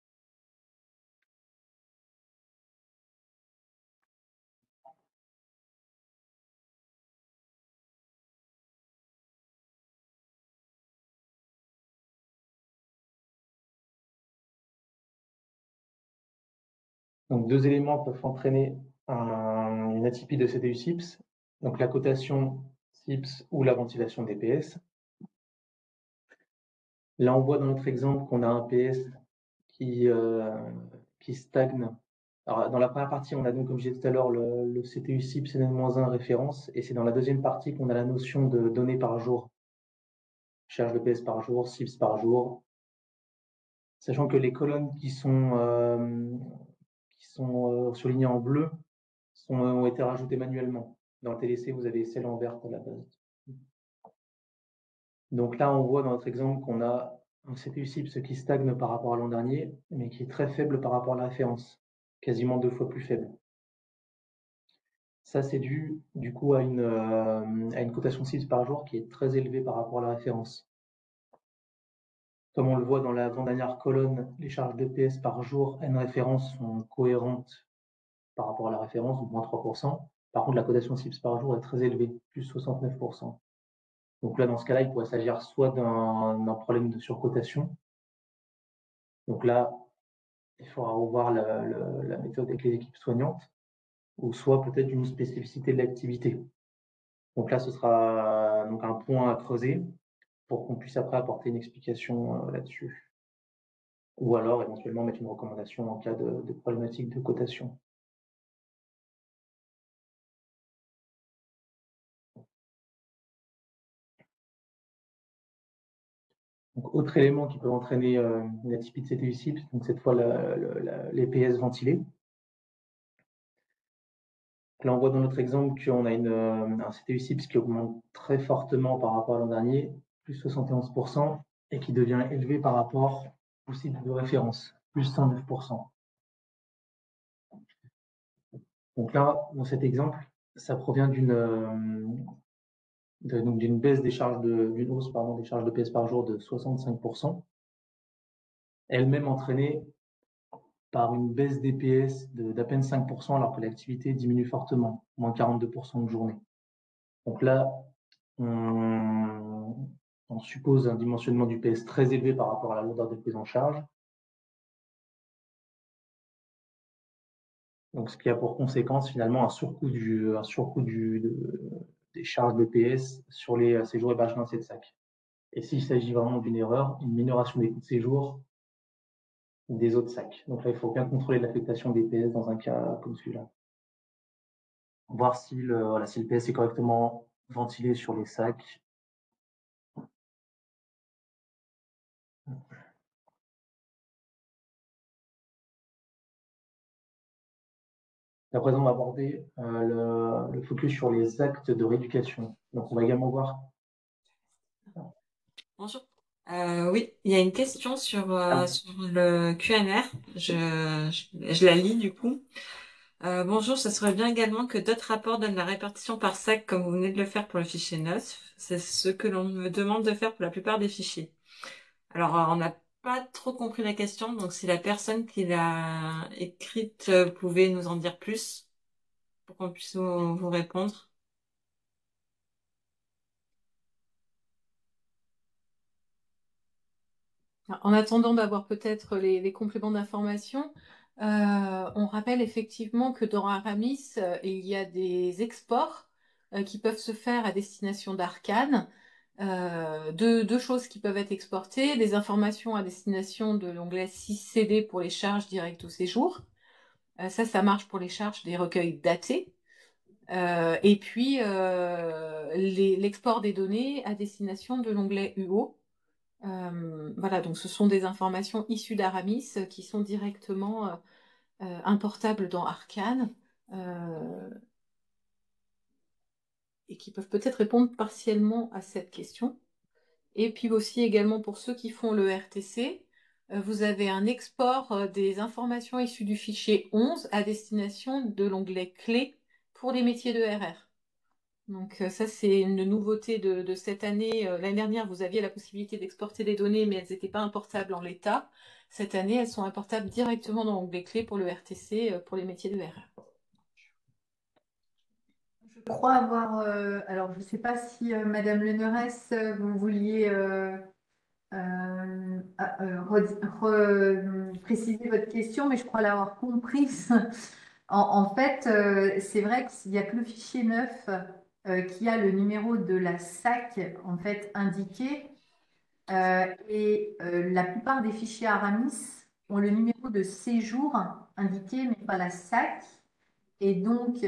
Donc, deux éléments peuvent entraîner une atypie de CTU CIPS, donc la cotation CIPS ou la ventilation des PS. Là, on voit dans notre exemple qu'on a un PS qui stagne. Alors, dans la première partie, on a donc, comme je disais tout à l'heure, le CTU CIPS n-1 référence, et c'est dans la deuxième partie qu'on a la notion de données par jour. Charge de PS par jour, CIPS par jour. Sachant que les colonnes qui sont surlignées en bleu ont été rajoutées manuellement. Dans le TDC, vous avez celle en verte à la base. Donc là, on voit dans notre exemple qu'on a un CPU CIPS qui stagne par rapport à l'an dernier, mais qui est très faible par rapport à la référence, quasiment 2 fois plus faible. Ça, c'est dû du coup à une cotation CIPS par jour qui est très élevée par rapport à la référence. Comme on le voit dans l'avant-dernière colonne, les charges d'EPS par jour N référence sont cohérentes par rapport à la référence, ou moins 3%. Par contre, la cotation CIPS par jour est très élevée, plus 69%. Donc là, dans ce cas-là, il pourrait s'agir soit d'un problème de surcotation. Donc là, il faudra revoir la méthode avec les équipes soignantes, ou soit peut-être une spécificité de l'activité. Donc là, ce sera donc un point à creuser pour qu'on puisse après apporter une explication là-dessus. Ou alors éventuellement mettre une recommandation en cas de problématique de cotation. Donc, autre élément qui peut entraîner une atypie de CTU CIPS, donc cette fois les PS ventilés. Là, on voit dans notre exemple qu'on a un CTU CIPS qui augmente très fortement par rapport à l'an dernier, plus 71%, et qui devient élevé par rapport au CIPS de référence, plus 109%. Donc là, dans cet exemple, ça provient d'une baisse des charges d'une hausse des charges de PS par jour de 65%, elle-même entraînée par une baisse des PS d'à peine 5%, alors que l'activité diminue fortement, moins 42% de journée. Donc là, on suppose un dimensionnement du PS très élevé par rapport à la lourdeur des prises en charge. Donc, ce qui a pour conséquence finalement un surcoût des charges de PS sur les séjours hébergement de SAC. Et s'il s'agit vraiment d'une erreur, une minoration des coûts de séjour des autres SAC. Donc là, il faut bien contrôler l'affectation des PS dans un cas comme celui-là. Voir si le PS est correctement ventilé sur les SAC. À présent, on va aborder le focus sur les actes de rééducation. Donc, on va également voir. Bonjour. Oui, il y a une question sur le QNR. Je la lis du coup. Bonjour, ce serait bien également que d'autres rapports donnent la répartition par sac comme vous venez de le faire pour le fichier 9. C'est ce que l'on me demande de faire pour la plupart des fichiers. Alors, on n'a pas trop compris la question, donc si la personne qui l'a écrite pouvait nous en dire plus pour qu'on puisse vous répondre. En attendant d'avoir peut-être les compléments d'information, on rappelle effectivement que dans Aramis, il y a des exports qui peuvent se faire à destination d'Arcane. Deux choses qui peuvent être exportées, des informations à destination de l'onglet 6CD pour les charges directes au séjour. Ça marche pour les charges des recueils datés. Et puis l'export des données à destination de l'onglet UO. Voilà, donc ce sont des informations issues d'Aramis qui sont directement importables dans Arcane et qui peuvent peut-être répondre partiellement à cette question. Et puis aussi également pour ceux qui font le RTC, vous avez un export des informations issues du fichier 11 à destination de l'onglet clés pour les métiers de RR. Donc ça, c'est une nouveauté de cette année. L'année dernière, vous aviez la possibilité d'exporter des données, mais elles n'étaient pas importables en l'état. Cette année, elles sont importables directement dans l'onglet clés pour le RTC, pour les métiers de RR. Je crois avoir, alors je ne sais pas si Madame Leneresse, vous vouliez préciser votre question, mais je crois l'avoir comprise. En fait, c'est vrai qu'il n'y a que le fichier 9 qui a le numéro de la SAC en fait indiqué. La plupart des fichiers Aramis ont le numéro de séjour indiqué, mais pas la SAC. Et donc,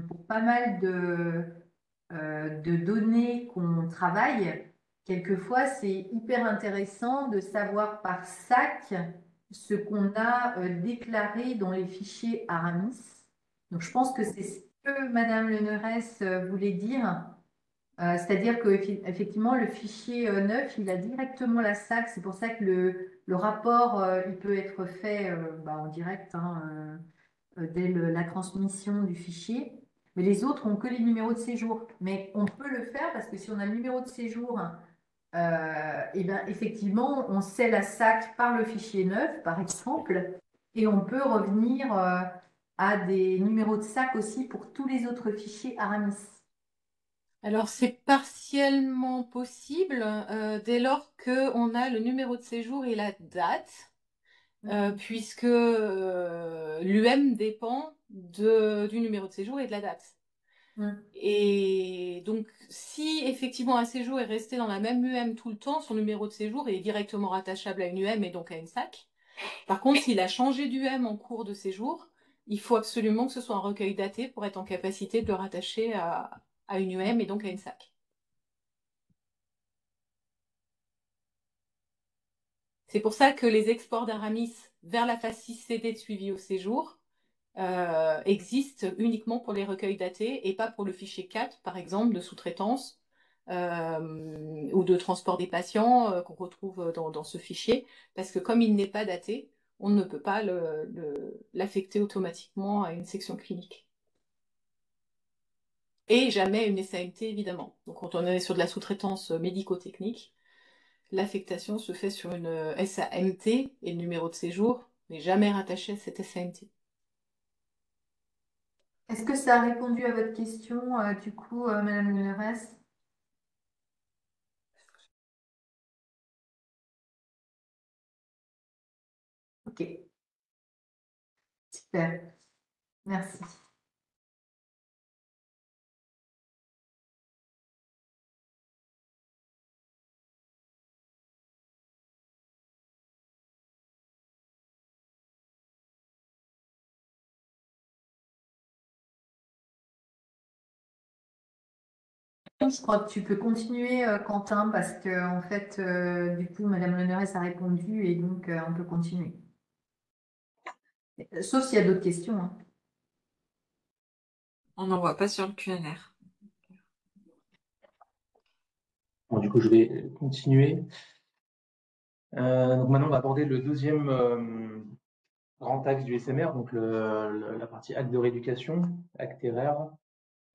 pour pas mal de données qu'on travaille, quelquefois, c'est hyper intéressant de savoir par SAC ce qu'on a déclaré dans les fichiers Aramis. Donc, je pense que c'est ce que Madame Leneresse voulait dire. C'est-à-dire qu'effectivement, le fichier 9, il a directement la SAC. C'est pour ça que le rapport, il peut être fait en direct, hein, dès la transmission du fichier. Mais les autres ont que les numéros de séjour. Mais on peut le faire parce que si on a le numéro de séjour, et ben, effectivement, on sait la SAC par le fichier 9, par exemple, et on peut revenir à des numéros de SAC aussi pour tous les autres fichiers Aramis. Alors, c'est partiellement possible dès lors qu'on a le numéro de séjour et la date, puisque l'UM dépend du numéro de séjour et de la date. Et donc, si effectivement un séjour est resté dans la même UM tout le temps, son numéro de séjour est directement rattachable à une UM et donc à une SAC. Par contre, s'il a changé d'UM en cours de séjour, il faut absolument que ce soit un recueil daté pour être en capacité de le rattacher à une UM et donc à une SAC. C'est pour ça que les exports d'Aramis vers la phase 6CD de suivi au séjour existent uniquement pour les recueils datés et pas pour le fichier 4, par exemple, de sous-traitance ou de transport des patients qu'on retrouve dans ce fichier, parce que comme il n'est pas daté, on ne peut pas l'affecter automatiquement à une section clinique. Et jamais une SAMT, évidemment. Donc quand on est sur de la sous-traitance médico-technique, l'affectation se fait sur une SAMT et le numéro de séjour n'est jamais rattaché à cette SAMT. Est-ce que ça a répondu à votre question, du coup, Madame Leneresse? Ok, super, merci. Je crois que tu peux continuer, Quentin, parce que en fait, du coup, Madame Leneresse a répondu et donc on peut continuer. Sauf s'il y a d'autres questions, hein. On n'en voit pas sur le QNR. Bon, du coup, je vais continuer. Donc maintenant, on va aborder le deuxième grand axe du SMR, donc la partie acte de rééducation, acte RR.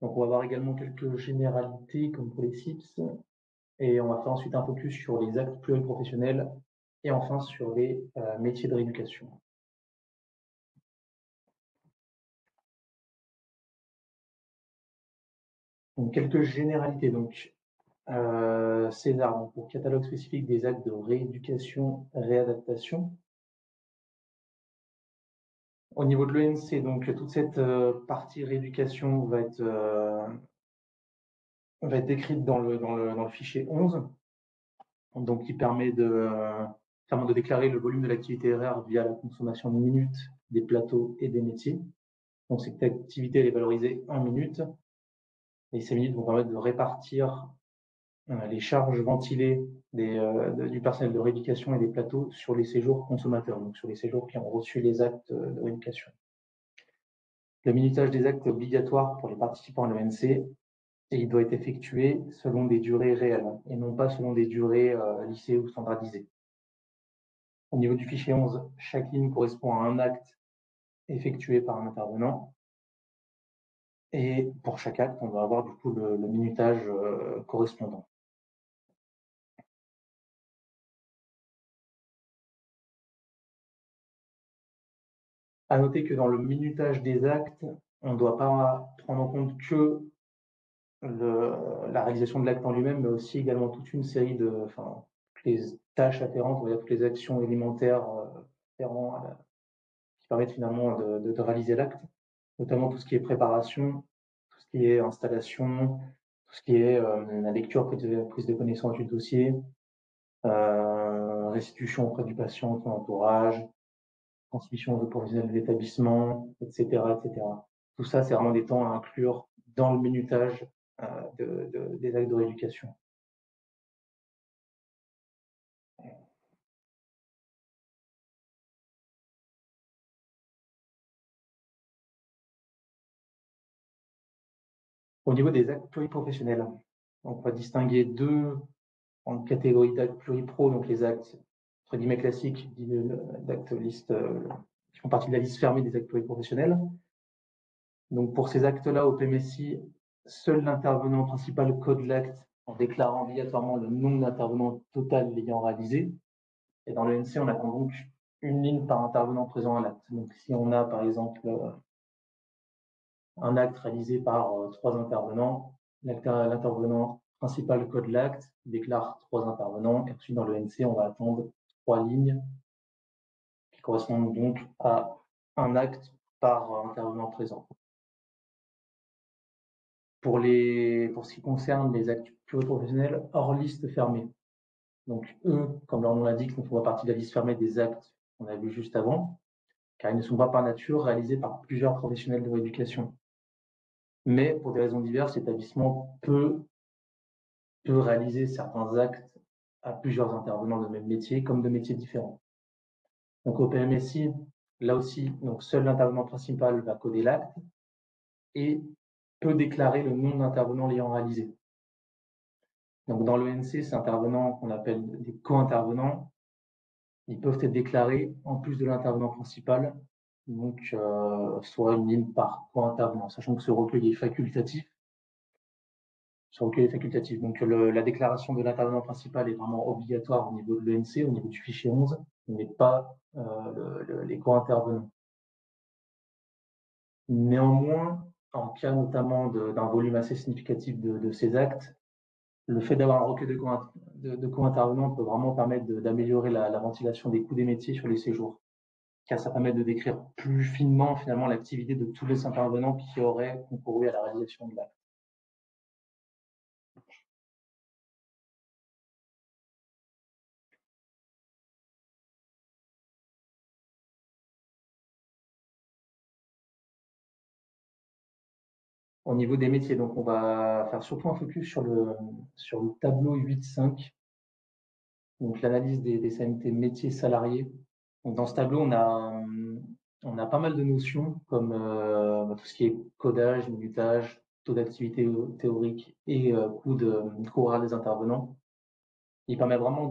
Donc on va voir également quelques généralités comme pour les CIPS, et on va faire ensuite un focus sur les actes pluriprofessionnels et enfin sur les métiers de rééducation. Donc quelques généralités. Donc César, donc, pour catalogue spécifique des actes de rééducation, réadaptation. Au niveau de l'ENC, donc toute cette partie rééducation va être décrite dans le fichier 11, donc qui permet de déclarer le volume de l'activité RR via la consommation de minutes des plateaux et des métiers. Donc cette activité elle est valorisée en minutes, et ces minutes vont permettre de répartir les charges ventilées du personnel de rééducation et des plateaux sur les séjours consommateurs, donc sur les séjours qui ont reçu les actes de rééducation. Le minutage des actes est obligatoire pour les participants à l'ENC et il doit être effectué selon des durées réelles et non pas selon des durées lissées ou standardisées. Au niveau du fichier 11, chaque ligne correspond à un acte effectué par un intervenant. Et pour chaque acte, on va avoir du coup le minutage correspondant. À noter que dans le minutage des actes, on ne doit pas prendre en compte que la réalisation de l'acte en lui-même, mais aussi également toute une série les tâches afférentes, on va dire toutes les actions élémentaires qui permettent finalement de réaliser l'acte, notamment tout ce qui est préparation, tout ce qui est installation, tout ce qui est la lecture, prise de connaissance du dossier, restitution auprès du patient, de son entourage, transmission aux professionnels de l'établissement, etc., etc. Tout ça, c'est vraiment des temps à inclure dans le minutage des actes de rééducation. Au niveau des actes pluriprofessionnels, on va distinguer deux en catégorie d'actes pluripro, donc les actes entre guillemets classiques, d'actes liste, qui font partie de la liste fermée des actes pluriprofessionnels. Donc pour ces actes-là, au PMSI, seul l'intervenant principal code l'acte en déclarant obligatoirement le nombre d'intervenants total l'ayant réalisé. Et dans le NC, on attend donc une ligne par intervenant présent à l'acte. Donc si on a par exemple un acte réalisé par 3 intervenants, l'intervenant principal code l'acte, déclare 3 intervenants, et ensuite dans le NC, on va attendre 3 lignes qui correspondent donc à un acte par intervenant présent. Pour ce qui concerne les actes pluriprofessionnels hors liste fermée, donc eux, comme leur nom l'indique, ne font pas partie de la liste fermée des actes qu'on a vu juste avant, car ils ne sont pas par nature réalisés par plusieurs professionnels de rééducation. Mais pour des raisons diverses, l'établissement peut réaliser certains actes à plusieurs intervenants de même métier, comme de métiers différents. Donc au PMSI, là aussi, donc seul l'intervenant principal va coder l'acte et peut déclarer le nombre d'intervenants l'ayant réalisé. Donc dans l'ENC, ces intervenants qu'on appelle des co-intervenants, ils peuvent être déclarés en plus de l'intervenant principal, donc soit une ligne par co-intervenant, sachant que ce recueil est facultatif. Donc la déclaration de l'intervenant principal est vraiment obligatoire au niveau de l'ENC, au niveau du fichier 11, mais pas les co-intervenants. Néanmoins, en cas notamment d'un volume assez significatif de ces actes, le fait d'avoir un recueil de co-intervenants peut vraiment permettre d'améliorer la ventilation des coûts des métiers sur les séjours, car ça permet de décrire plus finement finalement l'activité de tous les intervenants qui auraient concouru à la réalisation de l'acte. Au niveau des métiers, donc on va faire surtout un focus sur le tableau 8.5, donc l'analyse des CMT métiers salariés. Donc dans ce tableau, on a on a pas mal de notions comme tout ce qui est codage, minutage, taux d'activité théorique et coût horaire des intervenants. Ce tableau permet vraiment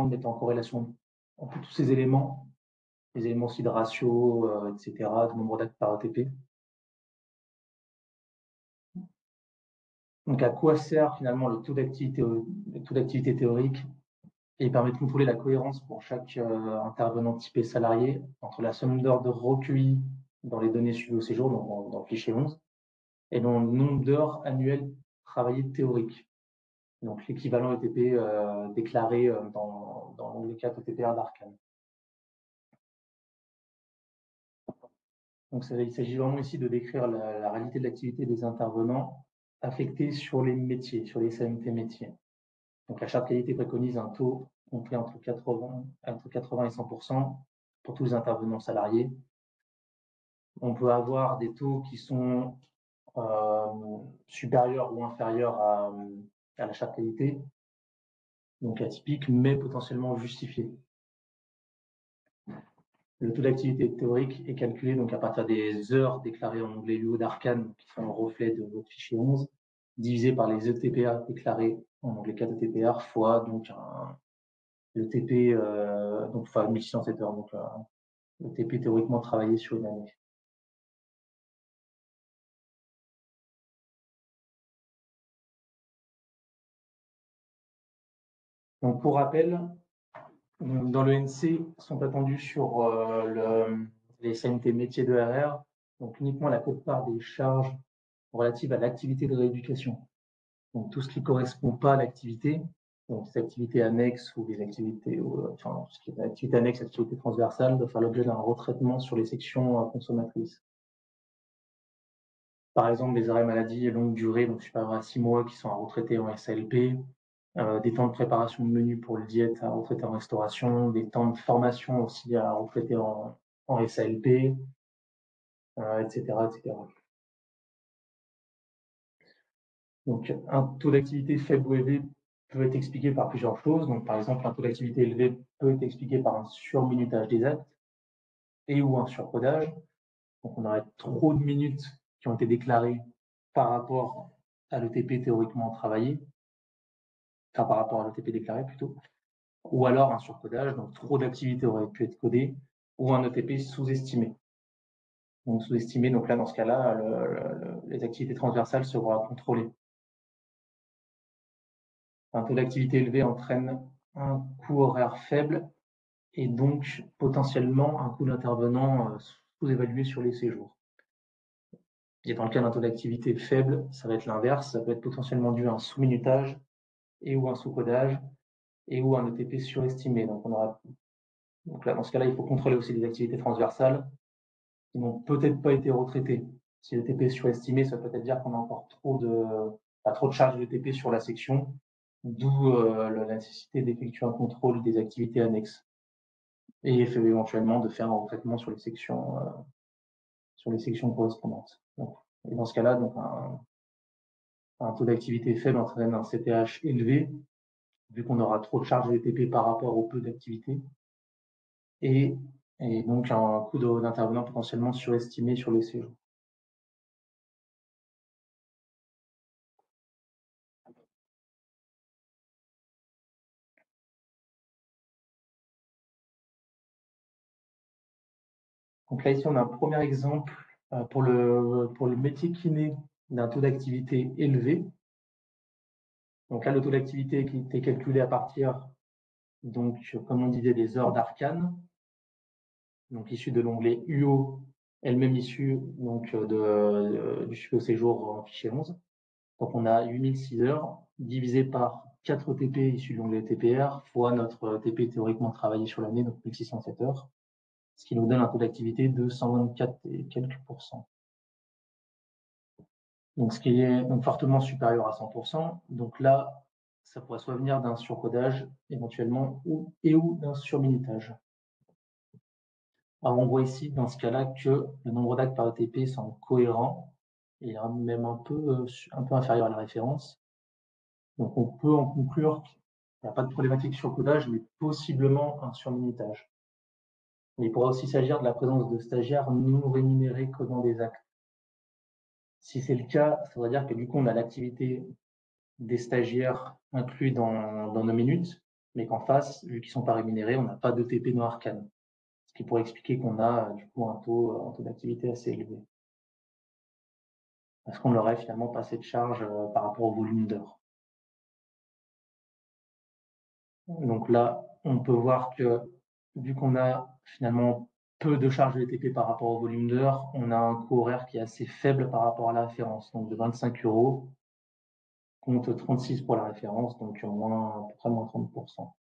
de mettre en corrélation tous ces éléments, les éléments aussi de ratio, etc., de nombre d'actes par ETP. Donc, à quoi sert finalement le taux d'activité théorique? Et il permet de contrôler la cohérence pour chaque intervenant typé salarié entre la somme d'heures de recueillies dans les données suivies au séjour, donc dans le fichier 11, et dans le nombre d'heures annuelles travaillées théoriques. Donc l'équivalent ETP déclaré dans l'onglet 4 ETPR d'Arcane. Donc il s'agit vraiment ici de décrire la réalité de l'activité des intervenants affectés sur les métiers, sur les CMT métiers. Donc la charte qualité préconise un taux compris entre 80 et 100% pour tous les intervenants salariés. On peut avoir des taux qui sont supérieurs ou inférieurs à la charte qualité, donc atypique, mais potentiellement justifié. Le taux d'activité théorique est calculé donc à partir des heures déclarées en onglet UO d'Arcane, qui sont le reflet de votre fichier 11, divisé par les ETPA déclarés en onglet 4 ETPR, fois donc le TP, donc enfin 1607 heures, donc le TP théoriquement travaillé sur une année. Donc pour rappel, dans le NC sont attendus sur les CMT métiers de RR, donc uniquement la quote-part des charges relatives à l'activité de rééducation. Donc tout ce qui ne correspond pas à l'activité, donc les activités annexes ou les activités, enfin ce qui est activité annexe, activité transversale, doit faire l'objet d'un retraitement sur les sections consommatrices. Par exemple, les arrêts maladie longue durée, donc supérieurs à 6 mois, qui sont à retraiter en SALP, des temps de préparation de menus pour le diète à retraiter en restauration, des temps de formation aussi à retraiter en SALP, etc., etc. Donc, un taux d'activité faible ou élevé peut être expliqué par plusieurs choses. Donc, par exemple, un taux d'activité élevé peut être expliqué par un surminutage des actes et ou un surcodage. Donc, on aurait trop de minutes qui ont été déclarées par rapport à l'ETP théoriquement travaillé, enfin par rapport à l'ETP déclaré plutôt, ou alors un surcodage, donc trop d'activités auraient pu être codées, ou un ETP sous-estimé. Donc sous-estimé, donc là dans ce cas-là, les activités transversales seront à contrôler. Un taux d'activité élevé entraîne un coût horaire faible et donc potentiellement un coût d'intervenant sous-évalué sur les séjours. Et dans le cas d'un taux d'activité faible, ça va être l'inverse, ça peut être potentiellement dû à un sous-minutage et ou un sous-codage et ou un ETP surestimé. Donc là, dans ce cas-là, il faut contrôler aussi les activités transversales qui n'ont peut-être pas été retraitées. Si l'ETP est surestimé, ça peut peut-être dire qu'on a encore trop de charge d'ETP sur la section, d'où la nécessité d'effectuer un contrôle des activités annexes et éventuellement de faire un retraitement sur les sections correspondantes. Et dans ce cas-là, donc un taux d'activité faible entraîne un CTH élevé, vu qu'on aura trop de charge d'ETP par rapport au peu d'activité, et donc un coût d'intervenant potentiellement surestimé sur les séjours. Donc là, ici, on a un premier exemple pour le métier kiné d'un taux d'activité élevé. Donc là, le taux d'activité qui était calculé à partir, donc, comme on disait, des heures d'Arcane, donc issu de l'onglet UO, elle-même issue donc du suivi au séjour en fichier 11. Donc on a 8006 heures divisé par 4 TP issus de l'onglet TPR fois notre TP théoriquement travaillé sur l'année, donc 1607 heures, ce qui nous donne un taux d'activité de 124 et quelques %. Donc ce qui est donc fortement supérieur à 100%. Donc là, ça pourrait soit venir d'un surcodage éventuellement ou d'un surminutage. Alors on voit ici dans ce cas-là que le nombre d'actes par ETP semble cohérent et même un peu inférieur à la référence. Donc on peut en conclure qu'il n'y a pas de problématique surcodage, mais possiblement un surminutage. Mais il pourra aussi s'agir de la présence de stagiaires non rémunérés codant des actes. Si c'est le cas, ça veut dire que du coup, on a l'activité des stagiaires inclus dans nos minutes, mais qu'en face, vu qu'ils ne sont pas rémunérés, on n'a pas d'ETP dans Arcane. Ce qui pourrait expliquer qu'on a du coup un taux d'activité assez élevé. Parce qu'on n'aurait finalement pas assez de charges par rapport au volume d'heures. Donc là, on peut voir que vu qu'on a finalement peu de charges de ETP par rapport au volume d'heures, on a un coût horaire qui est assez faible par rapport à la référence, donc de 25 euros contre 36 pour la référence, donc à peu près moins 30%.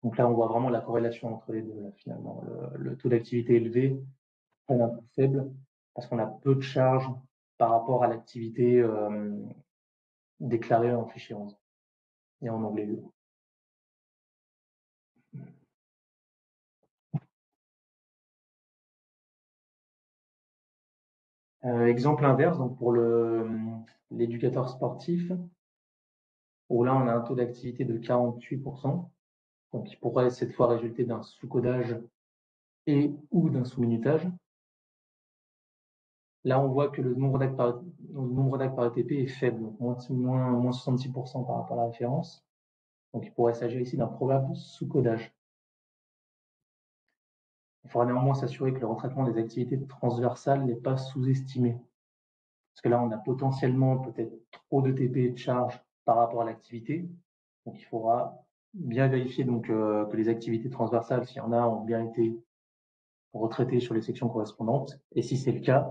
Donc là, on voit vraiment la corrélation entre les deux, là, finalement. Le taux d'activité élevé, on a un coût faible parce qu'on a peu de charges par rapport à l'activité déclarée en fichier 11 et en onglet 2. Exemple inverse, donc pour l'éducateur sportif, où là on a un taux d'activité de 48%, donc qui pourrait cette fois résulter d'un sous-codage et ou d'un sous-minutage. Là, on voit que le nombre d'actes par ETP est faible, donc moins 66% par rapport à la référence. Donc il pourrait s'agir ici d'un probable sous-codage. Il faudra néanmoins s'assurer que le retraitement des activités transversales n'est pas sous-estimé. Parce que là, on a potentiellement peut-être trop de TP et de charge par rapport à l'activité. Donc il faudra bien vérifier que les activités transversales, s'il y en a, ont bien été retraitées sur les sections correspondantes. Et si c'est le cas,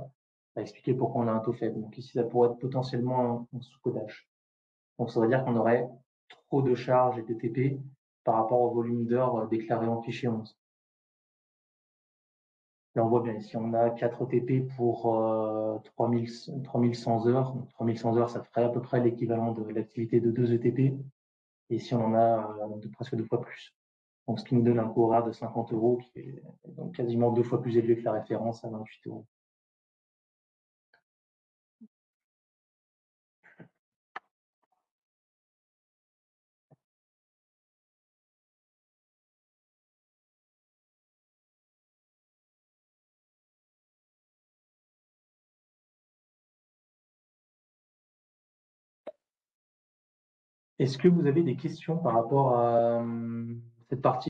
ça va expliquer pourquoi on a un taux faible. Donc ici, ça pourrait être potentiellement un sous-codage. Donc ça veut dire qu'on aurait trop de charges et de TP par rapport au volume d'heures déclaré en fichier 11. Là, on voit bien ici, on a 4 TP pour 3100 heures. Donc, 3100 heures, ça ferait à peu près l'équivalent de l'activité de 2 ETP. Et ici, on en a presque 2 fois plus. Donc, ce qui nous donne un coût horaire de 50 euros, qui est donc quasiment 2 fois plus élevé que la référence à 28 euros. Est-ce que vous avez des questions par rapport à cette partie?